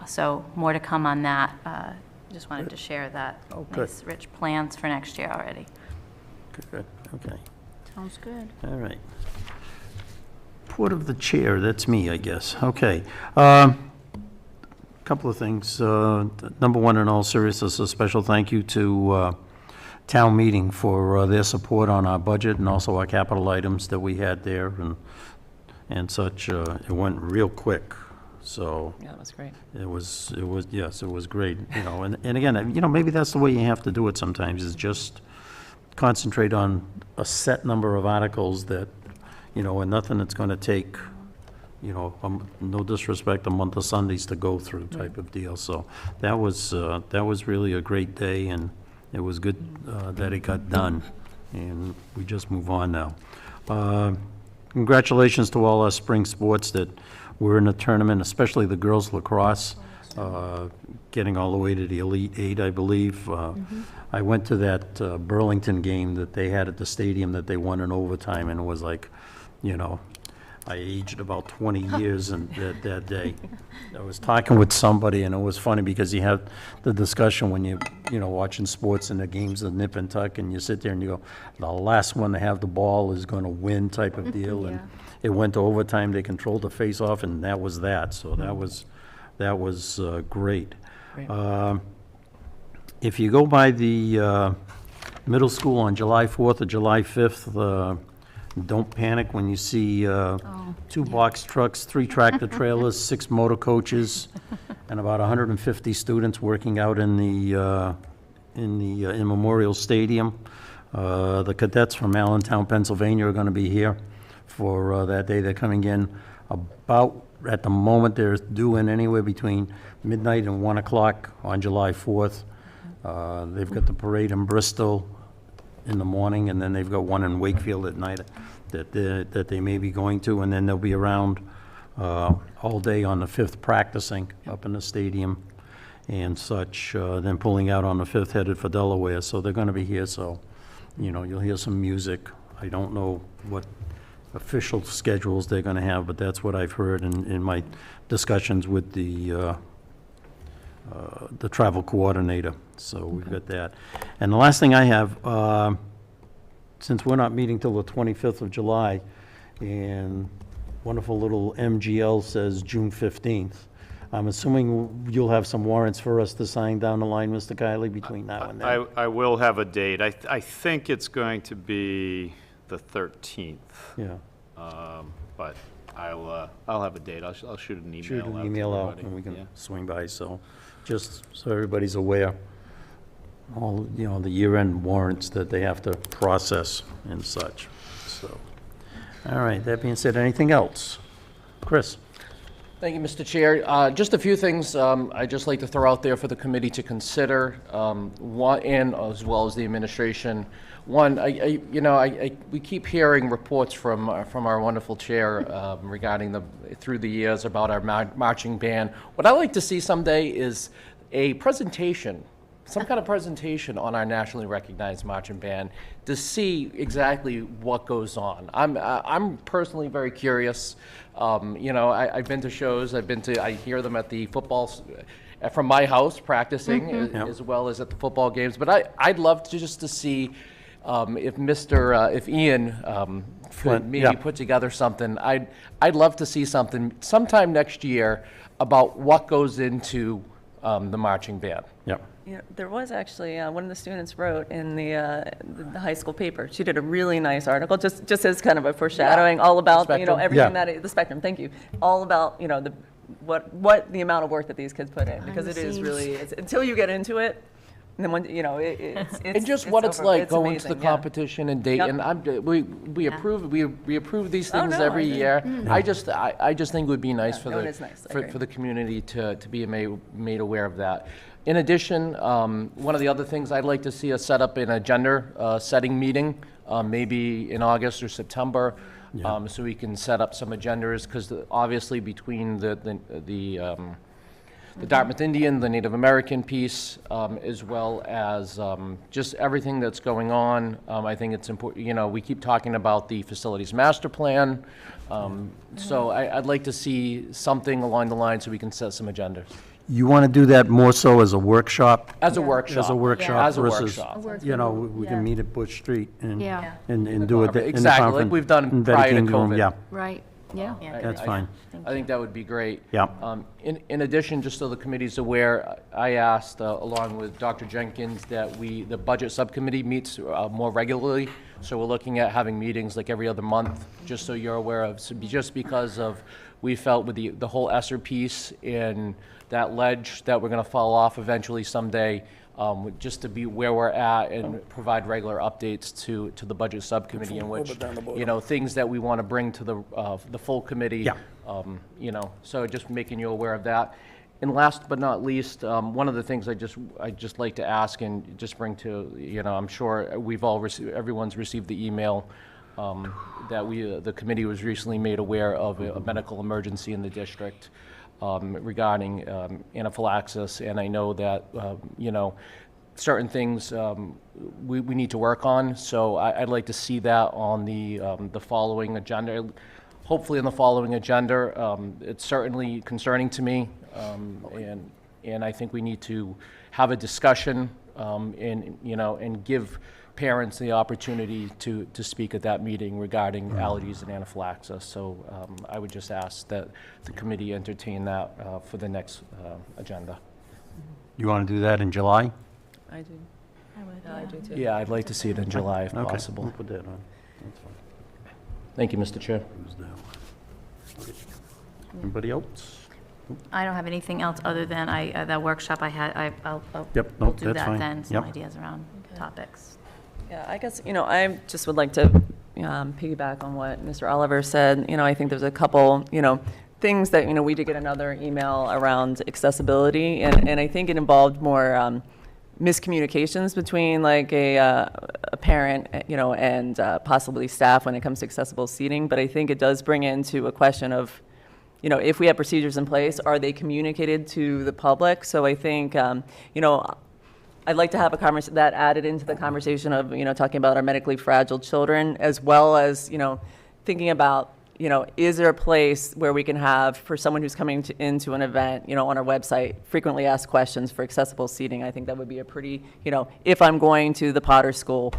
So more to come on that. Just wanted to share that. Oh, good. Nice, rich plans for next year already. Good, okay, Sounds good. all right. Report of the chair, that's me, I guess. Okay. Couple of things. Number one, in all seriousness, a special thank you to town meeting for their support on our budget and also our capital items that we had there and such. It went real quick, so. Yeah, that was great. Yes, it was great, and again, maybe that's the way you have to do it sometimes, is just concentrate on a set number of articles that, and nothing that's gonna take, no disrespect, a month of Sundays to go through type of deal. So that was really a great day, and it was good that it got done, and we just move on now. Congratulations to all our spring sports that were in the tournament, especially the girls lacrosse, getting all the way to the Elite Eight, I believe. I went to that Burlington game that they had at the stadium that they won in overtime, and it was like, I aged about 20 years in that day. I was talking with somebody, and it was funny because you have the discussion when you're watching sports and the games of nip and tuck, and you sit there and you go, the last one to have the ball is going to win type of deal. And it went to overtime. They controlled the face-off, and that was that. So that was great. If you go by the middle school on July 4th or July 5th, don't panic when you see 2 box trucks, 3 tractor trailers, 6 motor coaches, and about 150 students working out in Memorial Stadium. The cadets from Allentown, Pennsylvania are going to be here for that day. They're coming in about, at the moment, they're due in anywhere between midnight and 1 o'clock on July 4th. They've got the parade in Bristol in the morning, and then they've got one in Wakefield at night that they may be going to, and then they'll be around all day on the 5th practicing up in the stadium and such, then pulling out on the 5th headed for Delaware. So they're going to be here, so, you'll hear some music. I don't know what official schedules they're going to have, but that's what I've heard in my discussions with the travel coordinator. So we've got that. And the last thing I have, since we're not meeting till the 25th of July, and wonderful little MGL says June 15th, I'm assuming you'll have some warrants for us to sign down the line, Mr. Kiley, between now and then? I will have a date. I think it's going to be the 13th. Yeah. But I'll have a date. I'll shoot an email Shoot out an to email out, everybody. and we can Yeah. swing by, so, just so everybody's aware. All, the year-end warrants that they have to process and such, so. All right, that being said, anything else? Chris? Thank you, Mr. Chair. Just a few things I'd just like to throw out there for the committee to consider, one, and as well as the administration. One, we keep hearing reports from our wonderful chair regarding through the years about our marching band. What I'd like to see someday is a presentation, some kind of presentation on our nationally recognized marching band to see exactly what goes on. I'm personally very curious. I've been to shows. I hear them at the football from my house practicing as well as at the football games. But I'd love to just to see if Ian could Flint, maybe yeah. put together something, I'd love to see something sometime next year about what goes into the marching band. Yep. Yeah, there was actually, one of the students wrote in the high school paper. She did a really nice article, just as kind of a foreshadowing, all about, Spectrum. everything Yeah. the spectrum, thank you. All about, what the amount of work that these kids put in, because it the is scenes. really, until you get into it, and then when, it's. And just what it's like going to the amazing, yeah. competition in Dayton. We approve these things no, every I think- year. I just think it would be nice for no, it the, is nice, I agree. for the community to be made aware of that. In addition, one of the other things I'd like to see us set up in a gender setting meeting, maybe in August or September, so we can set up some agendas, because obviously between the Dartmouth Indian, the Native American piece, as well as just everything that's going on. I think it's important, we keep talking about the facilities master plan. So I'd like to see something along the line so we can set some agendas. You want to do that more so as a workshop? As a workshop. As a workshop As a versus, workshop. we can meet at Bush Street and, Yeah. and do it in the Exactly, like conference. we've done in Betty prior to King's room. COVID. Yeah, Right, yeah. that's fine. I think that would be great. Yeah. In addition, just so the committee's aware, I asked, along with Dr. Jenkins, that the budget subcommittee meets more regularly. So we're looking at having meetings like every other month, just so you're aware of. So just because of, we felt with the whole ESSER piece and that ledge that we're going to fall off eventually someday, just to be where we're at and provide regular updates to the budget subcommittee, in which, things that we want to bring to the full committee. Yeah. So just making you aware of that. And last but not least, one of the things I just like to ask and just bring to, I'm sure everyone's received the email that the committee was recently made aware of a medical emergency in the district regarding anaphylaxis, and I know that, certain things we need to work on, so I'd like to see that on the following agenda, hopefully on the following agenda. It's certainly concerning to me, and I think we need to have a discussion and give parents the opportunity to speak at that meeting regarding allergies and anaphylaxis. So I would just ask that the committee entertain that for the next agenda. You want to do that in July? I do. I do too. Yeah, I'd like to see it in July if Okay, possible. we'll put that on. That's fine. Thank you, Mr. Chair. Who's that one? Anybody else? I don't have anything else other than that workshop I had, I'll Yep, we'll nope, do that's that fine. then, some Yep. ideas around topics. Yeah, I guess, I just would like to piggyback on what Mr. Oliver said. I think there's a couple, things that, we did get another email around accessibility, and I think it involved more miscommunications between like a parent, and possibly staff when it comes to accessible seating. But I think it does bring into a question of, if we have procedures in place, are they communicated to the public? So I think, I'd like to have a conversation that added into the conversation of, talking about our medically fragile children, as well as, thinking about, is there a place where we can have, for someone who's coming into an event, on our website, frequently asked questions for accessible seating? I think that would be a pretty, if I'm going to the Potter School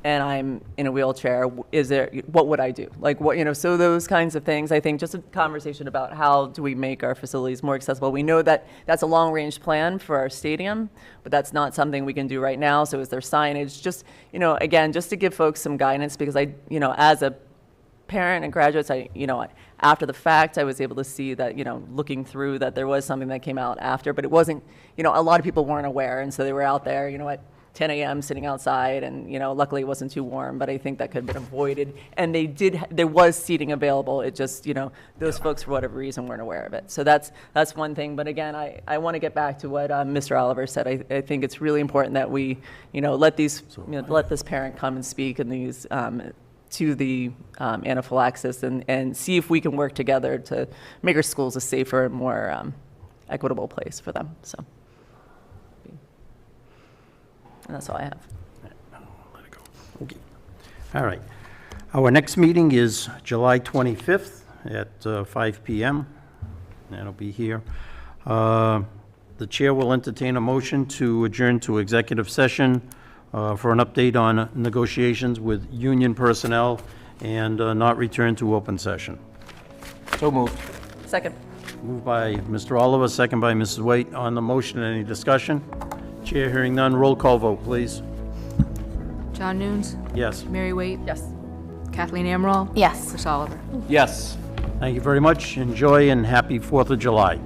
and I'm in a wheelchair, what would I do? Like what, so those kinds of things. I think just a conversation about how do we make our facilities more accessible. We know that that's a long-range plan for our stadium, but that's not something we can do right now. So is there signage? Just, again, just to give folks some guidance, because as a parent and graduates, after the fact, I was able to see that, looking through, that there was something that came out after, but it wasn't, a lot of people weren't aware. And so they were out there, at 10 a.m. sitting outside, and, luckily it wasn't too warm, but I think that could have been avoided. And there was seating available. It just, those folks, for whatever reason, weren't aware of it. So that's one thing. But again, I want to get back to what Mr. Oliver said. I think it's really important that we, let this parent come and speak in these, to the anaphylaxis, and see if we can work together to make our schools a safer and more equitable place for them. So, and that's all I have. Let it go. Okay. All right. Our next meeting is July 25th at 5 p.m. That'll be here. The chair will entertain a motion to adjourn to executive session for an update on negotiations with union personnel and not return to open session. So moved. Second. Moved by Mr. Oliver, second by Mrs. Waite. On the motion, any discussion? Chair hearing none, roll call vote, please. John Nunes, Yes. Mary Waite, Yes. Kathleen Emerald, Yes. Chris Oliver. Yes. Thank you very much. Enjoy and happy 4th of July.